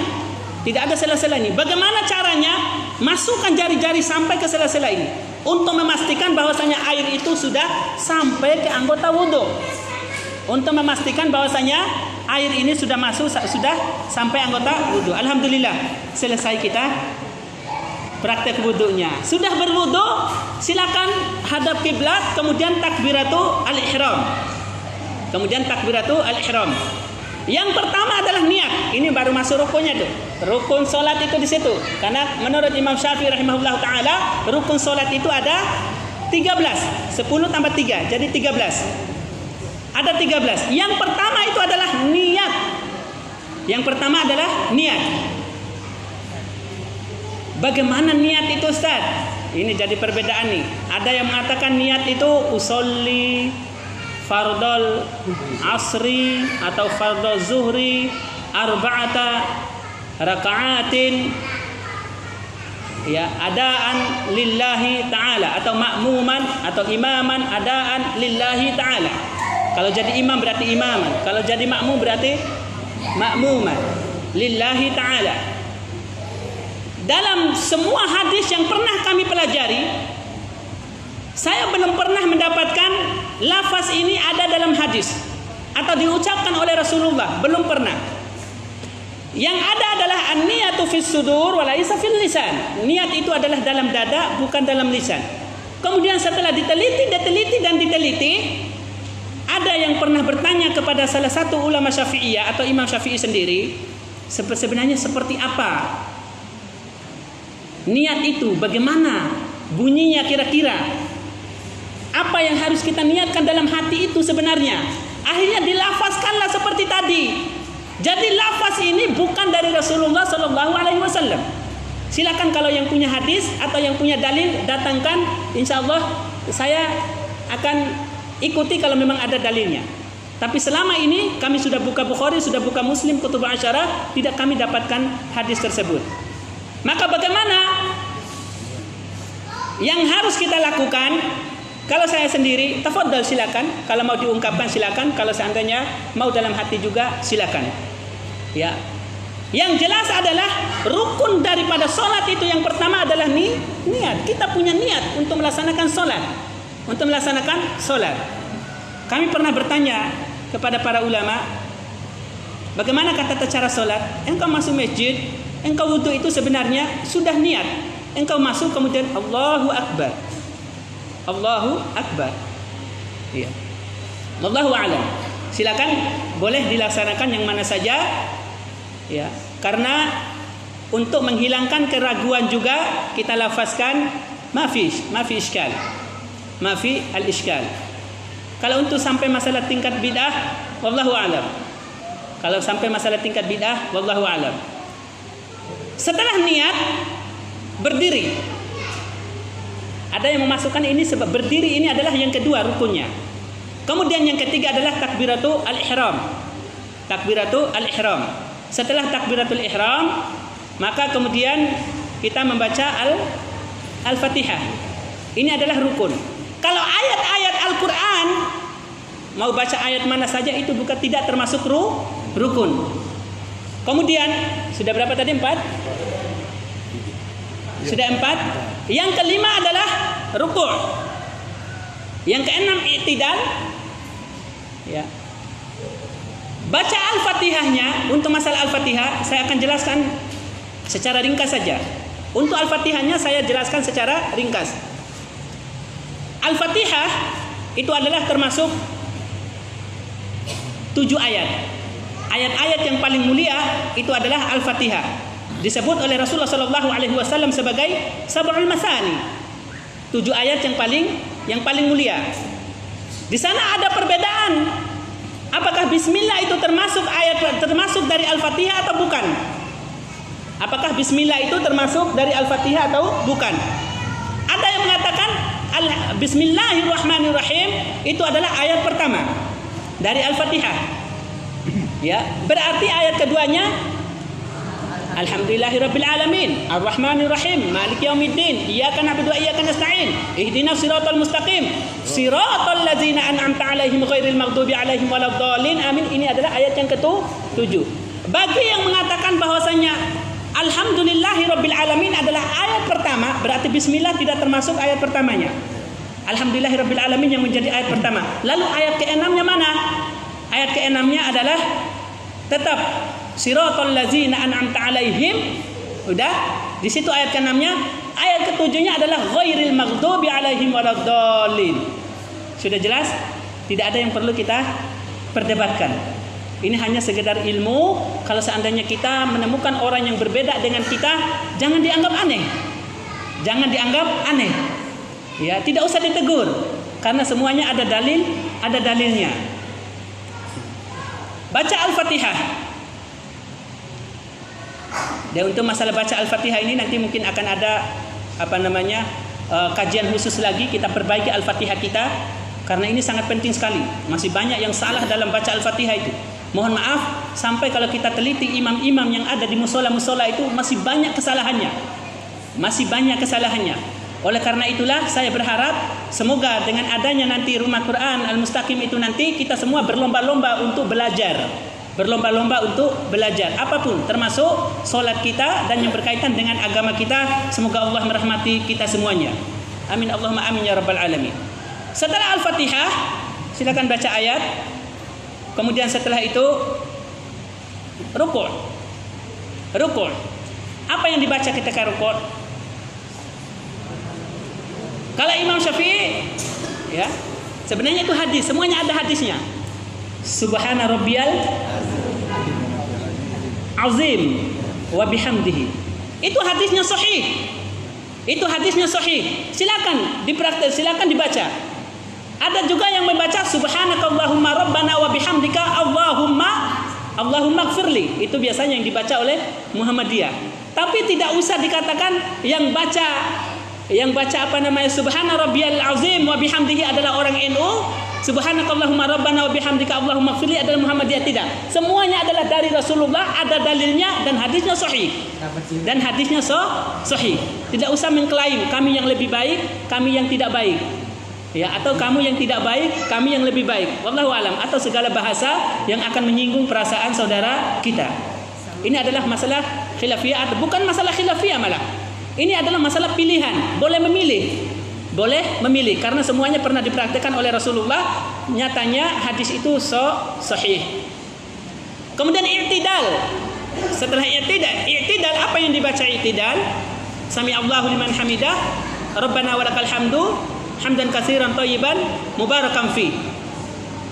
A: Tidak ada sela-sela ini. Bagaimana caranya? Masukkan jari-jari sampai ke sela-sela ini untuk memastikan bahwasanya air itu sudah sampai ke anggota wudu. Untuk memastikan bahwasanya air ini sudah masuk, sudah sampai anggota wudu. Alhamdulillah, selesai kita praktek wudunya. Sudah berwudu, silakan hadap kiblat, kemudian takbiratu al-ihram. Yang pertama adalah niat. Ini baru masuk rukunnya tuh. Rukun salat itu di situ. Karena menurut Imam Syafi'i rahimahullah taala, rukun salat itu ada 13. 10 tambah 3, jadi 13. Ada 13. Yang pertama itu adalah niat. Bagaimana niat itu, Ustaz? Ini jadi perbedaan nih. Ada yang mengatakan niat itu usolli fardol asri atau fardol zuhri arba'ata raka'atin, ya, adaan lillahi ta'ala, atau makmuman atau imaman adaan lillahi ta'ala. Kalau jadi imam berarti imaman, kalau jadi makmum berarti makmuman lillahi ta'ala. Dalam semua hadis yang pernah kami pelajari, saya belum pernah mendapatkan lafaz ini ada dalam hadis atau diucapkan oleh Rasulullah, belum pernah. Yang ada adalah an-niyatu fis sudur wa laisa fil lisan. Niat itu adalah dalam dada, bukan dalam lisan. Kemudian setelah diteliti, ada yang pernah bertanya kepada salah satu ulama Syafi'iyah atau Imam Syafi'i sendiri, sebenarnya seperti apa niat itu, bagaimana bunyinya kira-kira, apa yang harus kita niatkan dalam hati itu sebenarnya. Akhirnya dilafazkanlah seperti tadi. Jadi lafaz ini bukan dari Rasulullah Sallallahu Alaihi Wasallam. Silakan kalau yang punya hadis atau yang punya dalil datangkan, insya Allah saya akan ikuti kalau memang ada dalilnya. Tapi selama ini kami sudah buka Bukhari, sudah buka Muslim, Kutub Asyarah, tidak kami dapatkan hadis tersebut. Maka bagaimana yang harus kita lakukan? Kalau saya sendiri, tafadhal silakan. Kalau mau diungkapkan silakan. Kalau seandainya mau dalam hati juga silakan. Ya. Yang jelas adalah rukun daripada sholat itu yang pertama adalah niat. Kita punya niat untuk melaksanakan sholat. Kami pernah bertanya kepada para ulama, bagaimana tata cara sholat? Engkau masuk masjid, engkau wudu itu sebenarnya sudah niat. Engkau masuk kemudian Allahu Akbar. Iya. Wallahu a'lam. Silakan boleh dilaksanakan yang mana saja. Ya, karena untuk menghilangkan keraguan juga kita lafazkan mafi iskal. Mafi al-iskal. Kalau untuk sampai masalah tingkat bid'ah, wallahu a'lam. Kalau sampai masalah tingkat bid'ah, wallahu a'lam. Setelah niat berdiri. Ada yang memasukkan ini sebab berdiri ini adalah yang kedua rukunnya. Kemudian yang ketiga adalah takbiratul al-ihram. Takbiratul al-ihram. Setelah takbiratul ihram, maka kemudian kita membaca al-Fatihah. Ini adalah rukun. Kalau ayat-ayat Al-Qur'an mau baca ayat mana saja itu bukan tidak termasuk rukun. Kemudian sudah berapa tadi? 4? Sudah 4. Yang kelima adalah ruku'. Yang keenam i'tidal. Ya. Baca Al-Fatihahnya. Untuk masalah Al-Fatihah saya akan jelaskan secara ringkas saja. Untuk Al-Fatihahnya saya jelaskan secara ringkas. Al-Fatihah itu adalah termasuk 7 ayat. Ayat-ayat yang paling mulia itu adalah Al-Fatihah. Disebut oleh Rasulullah SAW sebagai sab'ul masani. 7 ayat yang paling mulia. Di sana ada perbedaan. Apakah bismillah itu termasuk dari Al-Fatihah atau bukan? Apakah bismillah itu termasuk dari Al-Fatihah atau bukan? Ada yang mengatakan Bismillahirrahmanirrahim itu adalah ayat pertama dari Al-Fatihah. Ya, berarti ayat keduanya Alhamdulillahirabbil alamin, Arrahmanirrahim, Maliki yaumiddin, Iyyaka na'budu wa iyyaka nasta'in, Ihdinas siratal mustaqim, siratal ladzina an'amta 'alaihim ghairil maghdubi 'alaihim waladdallin. Amin. Ini adalah ayat yang ke-7. Bagi yang mengatakan bahwasanya Alhamdulillahirabbil alamin adalah ayat pertama, berarti bismillah tidak termasuk ayat pertamanya. Alhamdulillahirabbil alamin yang menjadi ayat pertama. Lalu ayat ke-6-nya mana? Ayat ke-6-nya adalah tetap siratal ladzina an'amta 'alaihim. Udah, di situ ayat ke-6-nya. Ayat ke-7-nya adalah ghairil maghdubi 'alaihim waladdallin. Sudah jelas? Tidak ada yang perlu kita perdebatkan. Ini hanya sekedar ilmu. Kalau seandainya kita menemukan orang yang berbeda dengan kita, jangan dianggap aneh. Jangan dianggap aneh. Ya, tidak usah ditegur karena semuanya ada dalilnya. Baca Al-Fatihah. Dan untuk masalah baca Al-Fatihah ini nanti mungkin akan ada kajian khusus lagi, kita perbaiki Al-Fatihah kita karena ini sangat penting sekali. Masih banyak yang salah dalam baca Al-Fatihah itu. Mohon maaf, sampai kalau kita teliti imam-imam yang ada di musola-musola itu masih banyak kesalahannya. Oleh karena itulah saya berharap semoga dengan adanya nanti Rumah Quran Al-Mustaqim itu nanti kita semua berlomba-lomba untuk belajar. Apapun termasuk solat kita dan yang berkaitan dengan agama kita. Semoga Allah merahmati kita semuanya. Amin Allahumma amin ya rabbal alamin. Setelah Al-Fatihah silakan baca ayat. Kemudian setelah itu rukuk. Apa yang dibaca ketika rukuk? Kalau Imam Syafi'i, ya, sebenarnya itu hadis, semuanya ada hadisnya. Subhana rabbiyal azim wa bihamdihi. Itu hadisnya sahih. Silakan dipraktek, silakan dibaca. Ada juga yang membaca subhanakallahumma rabbana wa bihamdika Allahumma gfirli. Itu biasanya yang dibaca oleh Muhammadiyah. Tapi tidak usah dikatakan yang baca subhana rabbiyal azim wa bihamdihi adalah orang NU, subhanakallahumma rabbana wa bihamdika Allahumma gfirli adalah Muhammadiyah. Tidak. Semuanya adalah dari Rasulullah, ada dalilnya dan hadisnya sahih. Tidak usah mengklaim kami yang lebih baik, kami yang tidak baik. Ya, atau kamu yang tidak baik, kami yang lebih baik. Wallahu alam, atau segala bahasa yang akan menyinggung perasaan saudara kita. Ini adalah masalah khilafiyah atau bukan masalah khilafiyah malah. Ini adalah masalah pilihan, boleh memilih karena semuanya pernah dipraktikkan oleh Rasulullah. Nyatanya hadis itu sahih. Kemudian i'tidal. Setelah i'tidal apa yang dibaca i'tidal? Sami Allahu liman hamidah, Rabbana walakal hamdu hamdan katsiran thayyiban mubarakan fi.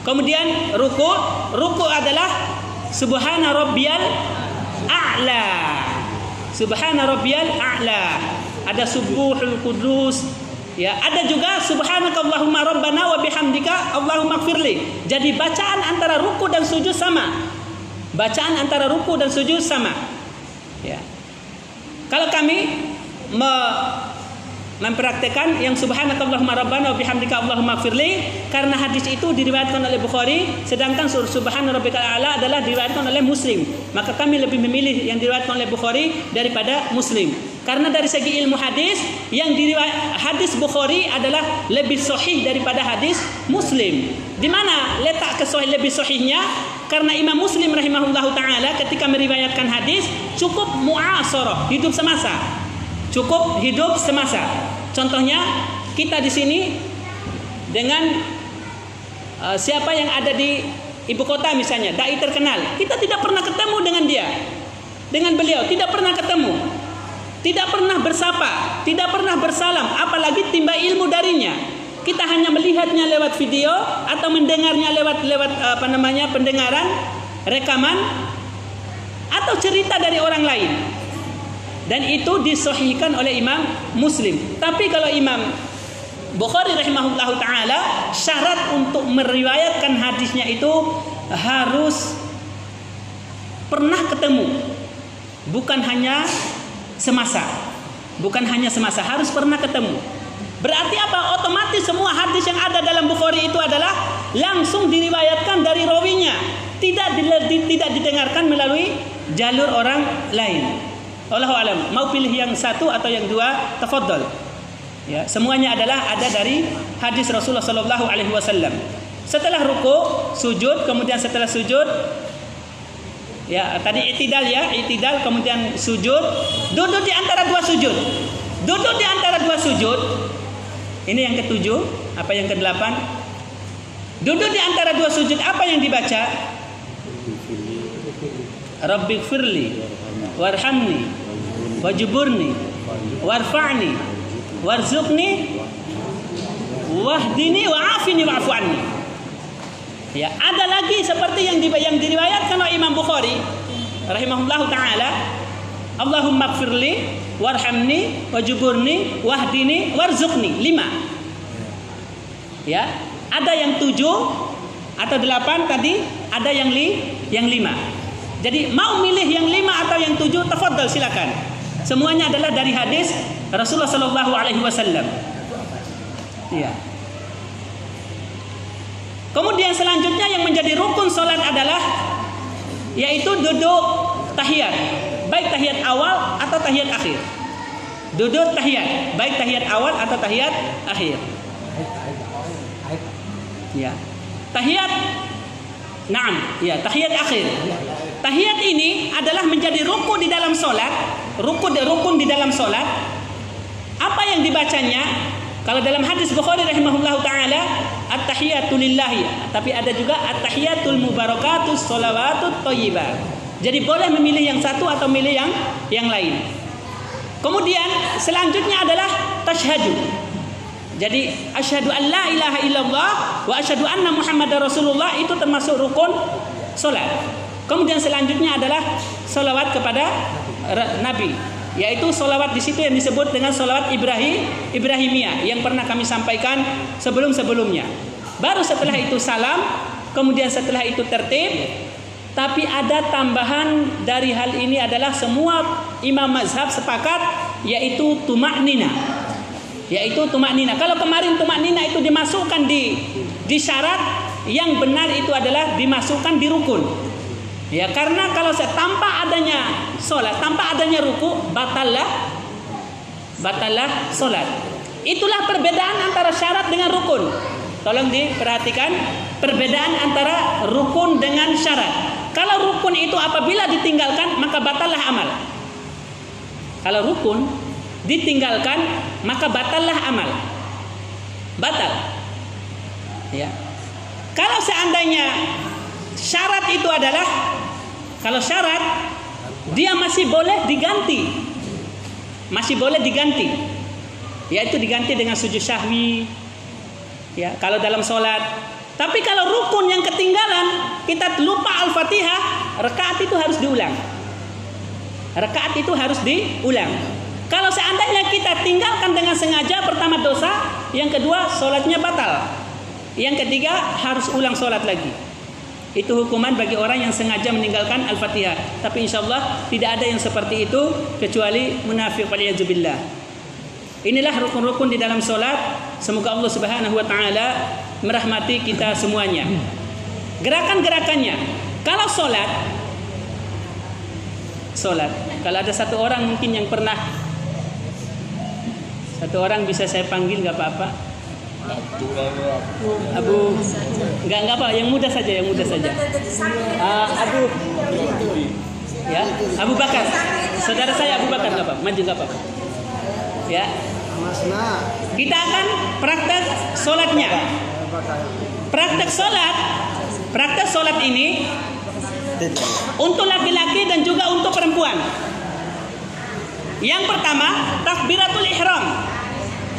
A: Kemudian ruku adalah subhana rabbiyal a'la. Subhana rabbiyal a'la. Ada subuhul qudus. Ya, ada juga subhanakallahumma rabbana wa bihamdika Allahumma ighfirli. Jadi bacaan antara ruku dan sujud sama. Bacaan antara ruku dan sujud sama. Ya. Kalau kami mempraktekkan yang subhanakallahumma rabbana wa bihamdika Allahumma ighfirli, karena hadis itu diriwayatkan oleh Bukhari, sedangkan subhana rabbikal a'la adalah diriwayatkan oleh Muslim. Maka kami lebih memilih yang diriwayatkan oleh Bukhari daripada Muslim. Karena dari segi ilmu hadis, yang diriwayat hadis Bukhari adalah lebih sahih daripada hadis Muslim. Di mana letak lebih sahihnya? Karena Imam Muslim rahimahullahu taala ketika meriwayatkan hadis cukup mu'asarah, hidup semasa. Cukup hidup semasa. Contohnya kita di sini dengan siapa yang ada di ibu kota misalnya, dai terkenal, kita tidak pernah ketemu dengan dia, dengan beliau tidak pernah ketemu, tidak pernah bersapa, tidak pernah bersalam, apalagi timba ilmu darinya. Kita hanya melihatnya lewat video atau mendengarnya lewat pendengaran, rekaman atau cerita dari orang lain. Dan itu disahihkan oleh Imam Muslim. Tapi kalau Imam Bukhari rahimahullahu taala, syarat untuk meriwayatkan hadisnya itu harus pernah ketemu. Bukan hanya semasa. Bukan hanya semasa, harus pernah ketemu. Berarti apa? Otomatis semua hadis yang ada dalam Bukhari itu adalah langsung diriwayatkan dari rawinya. Tidak didengarkan melalui jalur orang lain. Wallahu alam. Mau pilih yang satu atau yang dua, tafadhol. Ya, semuanya adalah ada dari hadis Rasulullah sallallahu alaihi wasallam. Setelah ruku, sujud, kemudian setelah sujud, ya tadi i'tidal, kemudian sujud, duduk di antara dua sujud. Duduk di antara dua sujud. Ini yang ketujuh, apa yang kedelapan? Duduk di antara dua sujud, apa yang dibaca? Rabbighfirli warhamni wajburni warfa'ni warzuqni wahdini wa'afini wa'fu anni. Ya, ada lagi seperti yang diriwayatkan oleh Imam Bukhari rahimahullahu taala, Allahumma ighfirli warhamni wajburni wahdini warzuqni. 5. Ya, ada yang 7 atau 8 tadi, ada yang 5. Jadi mau milih yang 5 atau yang 7, tafadhal silakan. Semuanya adalah dari hadis Rasulullah sallallahu alaihi wasallam. Iya. Kemudian selanjutnya yang menjadi rukun salat adalah yaitu duduk tahiyat, baik tahiyat awal atau tahiyat akhir. Duduk tahiyat, baik tahiyat awal atau tahiyat akhir. Ya. Tahiyat tahiyat akhir. Tahiyat ini adalah menjadi rukun di dalam solat, rukun di dalam solat. Apa yang dibacanya? Kalau dalam hadis Bukhari rahimahullahu taala, at-tahiyatu lillahi, tapi ada juga at-tahiyatul mubarakatus sholawatut thayyibah. Jadi boleh memilih yang satu atau milih yang lain. Kemudian selanjutnya adalah tasyahadu. Jadi asyhadu an la ilaha illallah wa asyhadu anna muhammadar rasulullah, itu termasuk rukun salat. Kemudian selanjutnya adalah salawat kepada Nabi, yaitu salawat di situ yang disebut dengan salawat Ibrahimiyah yang pernah kami sampaikan sebelum-sebelumnya. Baru setelah itu salam, kemudian setelah itu tertib. Tapi ada tambahan dari hal ini adalah semua imam mazhab sepakat, yaitu tumaknina. Kalau kemarin tumaknina itu dimasukkan di syarat, yang benar itu adalah dimasukkan di rukun. Ya, karena kalau tanpa adanya sholat, tanpa adanya ruku, batallah sholat. Itulah perbedaan antara syarat dengan rukun. Tolong diperhatikan perbedaan antara rukun dengan syarat. Kalau rukun itu apabila ditinggalkan maka batallah amal. Kalau rukun ditinggalkan maka batallah amal. Batal. Ya. Kalau seandainya syarat itu adalah, kalau syarat dia masih boleh diganti. Yaitu diganti dengan sujud syahwi. Ya, kalau dalam sholat. Tapi kalau rukun yang ketinggalan, kita lupa Al-Fatihah, rakaat itu harus diulang. Rakaat itu harus diulang. Kalau seandainya kita tinggalkan dengan sengaja, pertama dosa, yang kedua sholatnya batal, yang ketiga harus ulang sholat lagi. Itu hukuman bagi orang yang sengaja meninggalkan Al-Fatihah. Tapi insyaallah tidak ada yang seperti itu kecuali munafik, waliyadzubillah. Inilah rukun-rukun di dalam sholat. Semoga Allah Subhanahu wa taala merahmati kita semuanya. Gerakan-gerakannya. Kalau sholat, kalau ada satu orang mungkin yang pernah, satu orang bisa saya panggil nggak apa-apa? Abu, nggak apa, yang muda saja, Abu, ya, Abu Bakar, saudara saya Abu Bakar, nggak apa, maju nggak apa, ya. Kita akan praktek sholatnya. Praktek sholat ini untuk laki-laki dan juga untuk perempuan. Yang pertama, takbiratul ihram.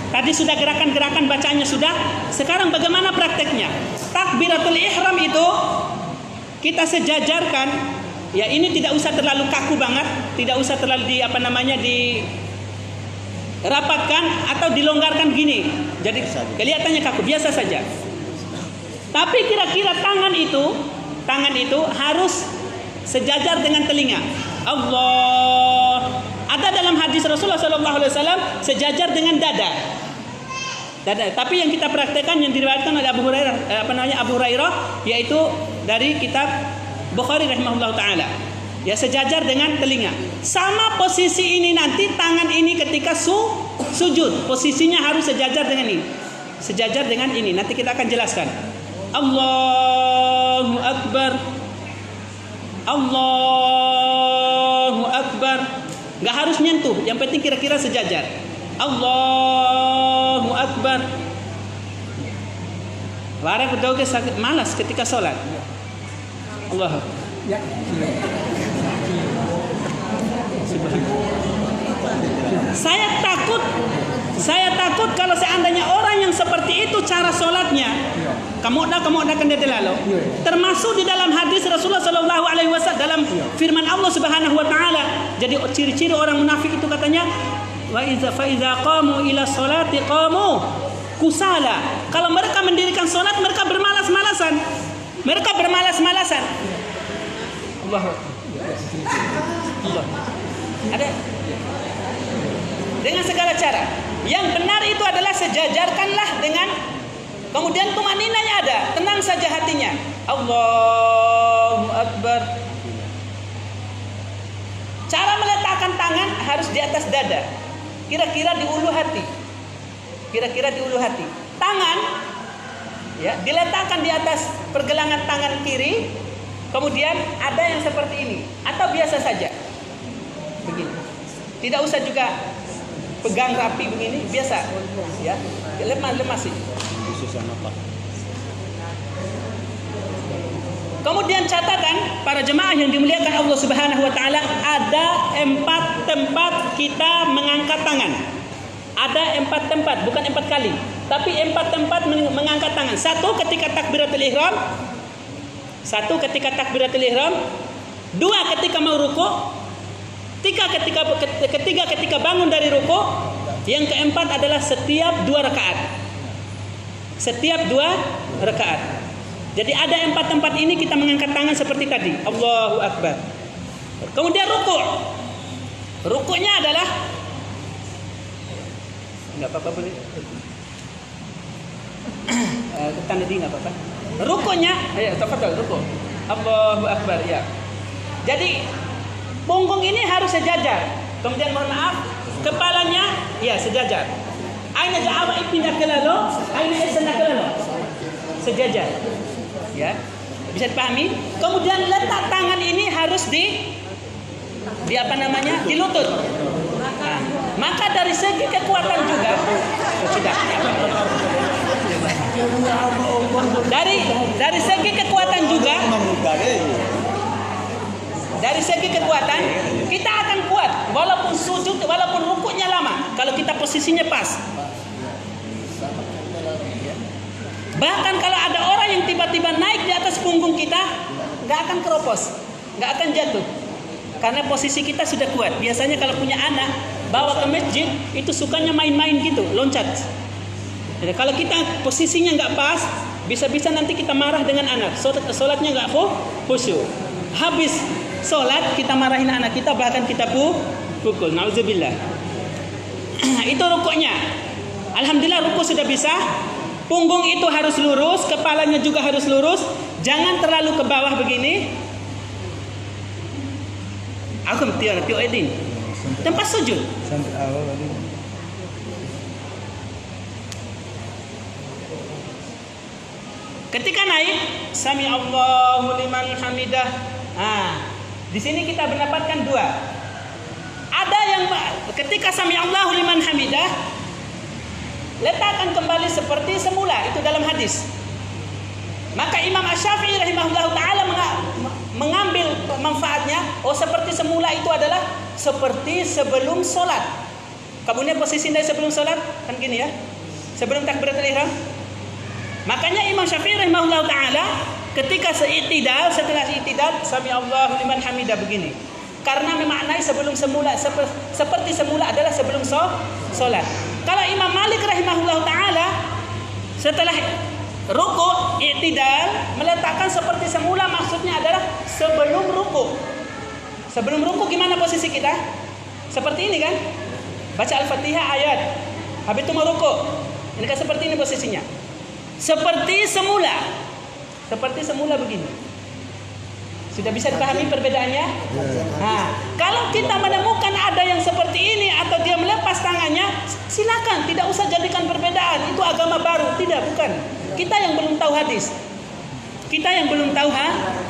A: Tadi sudah gerakan-gerakan bacaannya sudah. Sekarang bagaimana prakteknya? Takbiratul ihram itu kita sejajarkan. Ya, ini tidak usah terlalu kaku banget, tidak usah terlalu dirapatkan atau dilonggarkan gini. Jadi kelihatannya kaku, biasa saja. Tapi kira-kira tangan itu harus sejajar dengan telinga. Allah. Ada dalam hadis Rasulullah SAW sejajar dengan dada. Tapi yang kita praktekkan yang diriwayatkan oleh Abu Hurairah, yaitu dari kitab Bukhari rahimahullah taala. Ya, sejajar dengan telinga. Sama posisi ini nanti tangan ini ketika sujud, posisinya harus sejajar dengan ini. Sejajar dengan ini. Nanti kita akan jelaskan. Allahu Akbar. Allahu Akbar. Gak harus nyentuh, yang penting kira-kira sejajar. Allahu Akbar. Warang kedauge sakit malas ketika sholat. Allah. Ya. Saya takut kalau seandainya orang yang seperti itu cara sholatnya, kamu dah lalu. Termasuk di dalam hadis Rasulullah Sallallahu Alaihi Wasallam dalam firman Allah Subhanahu Wa Taala. Jadi ciri-ciri orang munafik itu katanya, wa iza qamu ila sholati qamu kusala. Kalau mereka mendirikan sholat, mereka bermalas-malasan. Allah. Ada dengan segala cara. Yang benar itu adalah sejajarkanlah dengan, kemudian tumaninanya ada, tenang saja hatinya. Allahu Akbar. Cara meletakkan tangan harus di atas dada. Kira-kira di ulu hati. Tangan ya diletakkan di atas pergelangan tangan kiri. Kemudian ada yang seperti ini atau biasa saja. Begini. Tidak usah juga pegang rapi begini, biasa ya, lemas sih. Kemudian catatan para jemaah yang dimuliakan Allah Subhanahu wa taala, ada 4 tempat kita mengangkat tangan. Ada 4 tempat, bukan 4 kali, tapi 4 tempat mengangkat tangan. Satu ketika takbiratul ihram, 2 ketika mau ruku', ketiga ketika bangun dari ruku', yang keempat adalah setiap 2 rakaat. Jadi ada 4 tempat ini kita mengangkat tangan seperti tadi. Allahu Akbar. Kemudian ruku'nya adalah enggak apa-apa boleh. Tanda di enggak apa-apa. Ruku'nya, ayo tafadhol ruku'. Allahu Akbar ya. Jadi punggung ini harus sejajar. Kemudian mohon maaf, kepalanya ya sejajar. Aina ja'aba ipindah kelalo, aina isna kelalo. Sejajar. Ya. Bisa dipahami? Kemudian letak tangan ini harus di lutut. Nah, maka dari segi kekuatan juga dari segi kekuatan juga, dari segi kekuatan kita akan kuat walaupun sujud, walaupun rukuknya lama, kalau kita posisinya pas. Bahkan kalau ada orang yang tiba-tiba naik di atas punggung kita, nggak akan keropos, nggak akan jatuh. Karena posisi kita sudah kuat. Biasanya kalau punya anak, bawa ke masjid, itu sukanya main-main gitu, loncat. Jadi kalau kita posisinya nggak pas, bisa-bisa nanti kita marah dengan anak. Sholatnya nggak khusyuk. Habis sholat, kita marahin anak kita, bahkan kita pukul. Nauzubillah. Itu rukuknya. Alhamdulillah rukuk sudah bisa. Punggung itu harus lurus, kepalanya juga harus lurus. Jangan terlalu ke bawah begini. Aku tiada Edin. Tempat sujud.
B: Sampai awal tadi.
A: Ketika naik, Sami Allahu liman hamidah. Di sini kita mendapatkan dua. Ada yang ketika Sami Allahu liman hamidah, letakkan kembali seperti semula, itu dalam hadis. Maka Imam Asy-Syafi'i rahimahullahu taala mengambil manfaatnya, seperti semula itu adalah seperti sebelum sholat. Kemudian posisi dari sebelum sholat kan gini ya, sebelum takbiratul ihram. Makanya Imam Syafi'i rahimahullahu taala ketika seitidal, setelah itidal Sami Allahu liman hamidah begini. Karena memaknai sebelum semula, seperti semula adalah sebelum sholat. Kalau Imam Malik rahimahullahu taala setelah rukuk, i'tidal, meletakkan seperti semula, maksudnya adalah sebelum rukuk. Sebelum rukuk gimana posisi kita? Seperti ini kan? Baca Al-Fatihah ayat. Habis itu mau rukuk. Ini kan seperti ini posisinya. Seperti semula. Seperti semula begini. Sudah bisa dipahami perbedaannya? Kalau kita menemukan ada yang seperti ini atau dia melepas tangannya, silakan, tidak usah jadikan perbedaan. Itu agama baru. Tidak, bukan. Kita yang belum tahu hadis. Kita yang belum tahu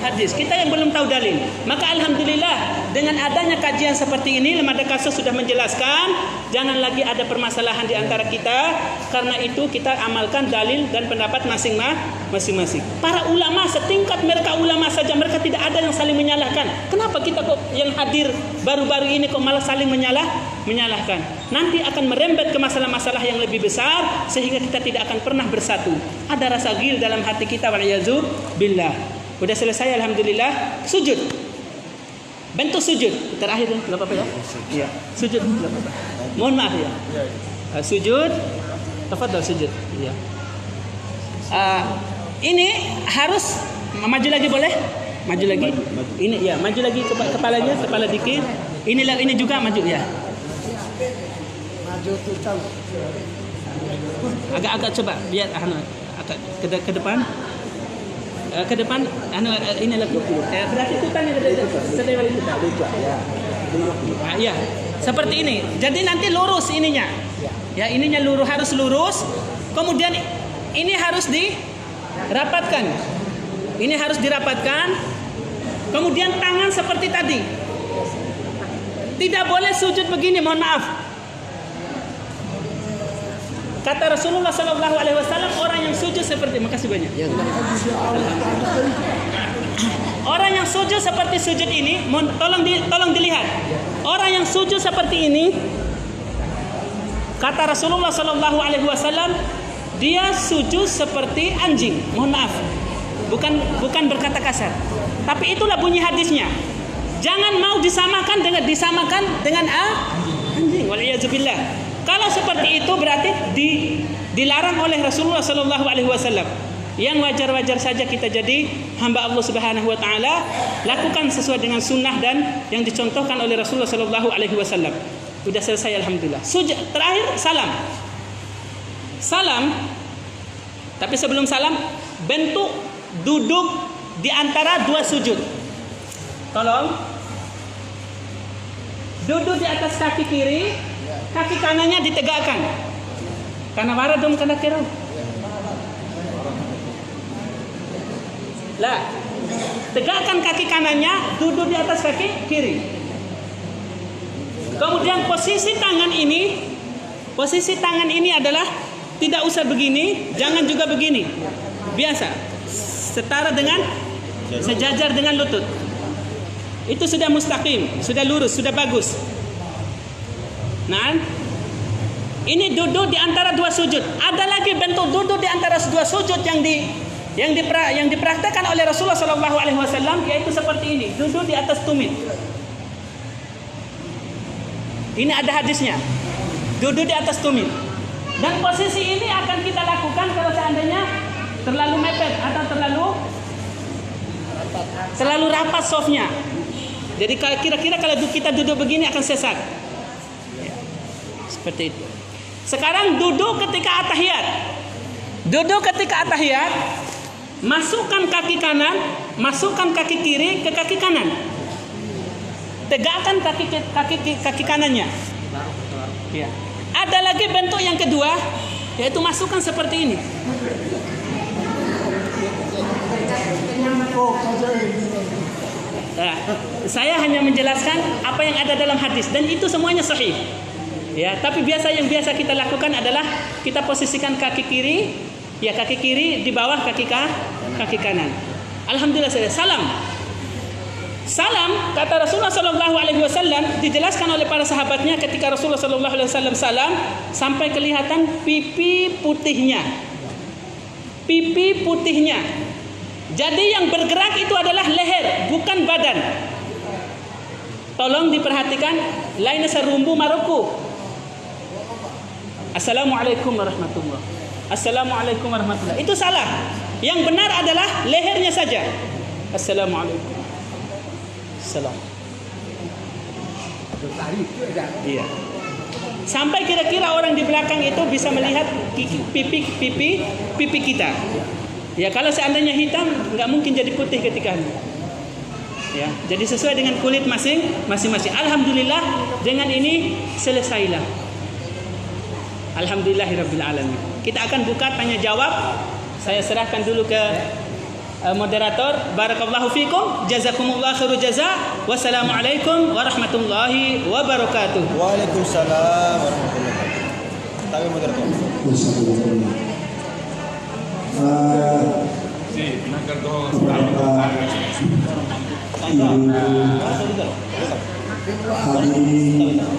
A: hadis. Kita yang belum tahu dalil. Maka alhamdulillah dengan adanya kajian seperti ini, Lembaga Kasus sudah menjelaskan jangan lagi ada permasalahan di antara kita. Karena itu kita amalkan dalil dan pendapat masing-masing. Para ulama setingkat mereka ulama saja, mereka tidak ada yang saling menyalahkan. Kenapa kita kok yang hadir baru-baru ini kok malah saling menyalahkan? Nanti akan merembet ke masalah-masalah yang lebih besar sehingga kita tidak akan pernah bersatu. Ada rasa ghil dalam hati kita, wa'iyadzu billah. Udah selesai alhamdulillah. Sujud. Bentuk sujud terakhir enggak apa-apa ya? Iya. Sujud enggak apa-apa. Mohon maaf ya. Sujud. Tafadhal sujud. Iya. Ini harus maju lagi boleh? Maju lagi. Ini ya, maju lagi kepalanya, kepala dikit. Ini juga maju ya. Maju tuh. Agak-agak coba biar agak ke depan. Ke depan ini lagi. Berarti tutanya sedewal kita. Ya. Seperti ini. Jadi nanti lurus ininya. Ya, ininya harus lurus. Kemudian ini harus dirapatkan. Ini harus dirapatkan. Kemudian tangan seperti tadi. Tidak boleh sujud begini, mohon maaf. Kata Rasulullah SAW, orang yang sujud seperti, makasih banyak. Orang yang sujud seperti sujud ini, tolong dilihat. Orang yang sujud seperti ini, kata Rasulullah SAW, dia sujud seperti anjing. Mohon maaf, bukan berkata kasar, tapi itulah bunyi hadisnya. Jangan mau disamakan dengan anjing. Waliyadzubillah. Kalau seperti itu berarti dilarang oleh Rasulullah SAW. Yang wajar-wajar saja kita jadi hamba Allah Subhanahu Wa Taala, lakukan sesuai dengan sunnah dan yang dicontohkan oleh Rasulullah SAW. Sudah selesai alhamdulillah. Terakhir salam. Tapi sebelum salam, bentuk duduk di antara dua sujud. Tolong duduk di atas kaki kiri, kaki kanannya ditegakkan. Karena waradum kana kira. Lah, tegakkan kaki kanannya, duduk di atas kaki kiri. Kemudian posisi tangan ini adalah tidak usah begini, jangan juga begini. Biasa. Setara dengan sejajar dengan lutut. Itu sudah mustaqim, sudah lurus, sudah bagus. Nah, ini duduk di antara dua sujud. Ada lagi bentuk duduk di antara dua sujud yang dipraktekkan oleh Rasulullah SAW, yaitu seperti ini, duduk di atas tumit. Ini ada hadisnya. Duduk di atas tumit. Dan posisi ini akan kita lakukan kalau seandainya terlalu mepet atau terlalu rapat softnya. Jadi kira-kira kalau kita duduk begini akan sesak. Ya, seperti itu. Sekarang duduk ketika atahiyat. Duduk ketika atahiyat, masukkan kaki kanan, masukkan kaki kiri ke kaki kanan. Tegakkan kaki kanannya. Ya. Ada lagi bentuk yang kedua, yaitu masukkan seperti ini. Nah, saya hanya menjelaskan apa yang ada dalam hadis dan itu semuanya sahih. Ya, tapi yang biasa kita lakukan adalah kita posisikan kaki kiri di bawah kaki kanan. Alhamdulillah saya salam. Salam kata Rasulullah sallallahu alaihi wasallam dijelaskan oleh para sahabatnya ketika Rasulullah sallallahu alaihi wasallam salam sampai kelihatan pipi putihnya. Pipi putihnya. Jadi yang bergerak itu adalah leher, bukan badan. Tolong diperhatikan, lain serumbu Maroko. Assalamualaikum warahmatullahi. Assalamualaikum warahmatullahi. Itu salah. Yang benar adalah lehernya saja. Assalamualaikum. Salam. Iya. Sampai kira-kira orang di belakang itu bisa melihat pipi kita. Ya, kalau seandainya hitam nggak mungkin jadi putih ketika ini. Ya, jadi sesuai dengan kulit masing-masing. Alhamdulillah dengan ini selesailah. Alhamdulillahirabbil alamin. Kita akan buka tanya jawab. Saya serahkan dulu ke moderator. Barakallahu fikum, jazakumullah khairu jazaa. Wassalamualaikum warahmatullahi wabarakatuh.
B: Waalaikumsalam warahmatullahi wabarakatuh. Tapi moderator.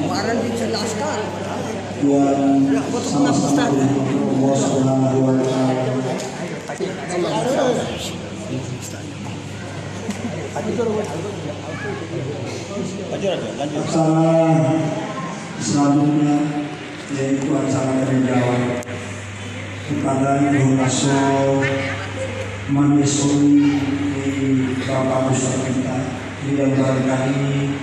C: Kemarin dijelaskan
B: Yang sama-sama Allah Subhanahu wa Ta'ala. Acara selanjutnya yaitu acara tanya jawab kepada Ibu Rasul Manisuri di Bapak Ustaz kita yang barangkali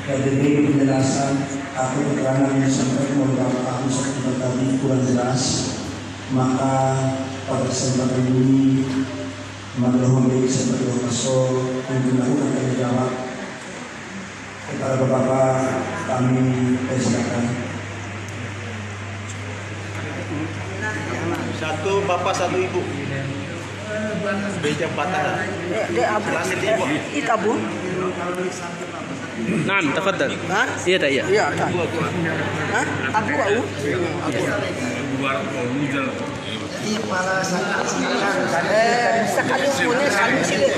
B: dari penjelasan atau keterangan yang disampaikan oleh Bapak Ustaz kita tadi kurang jelas, maka pada kesempatan ini Madrahul sebagai Rasul untuk melakukan tanya jawab kepada Bapak kami persilakan.
D: Satu bapak, satu ibu. Beja patah. Selamat ibu.
C: Itu abu.
A: Naam, tafadhal.
C: Hah?
A: Iya tak iya.
C: Iya, tak. Hah? Abu au? Sekali punya sekali sini.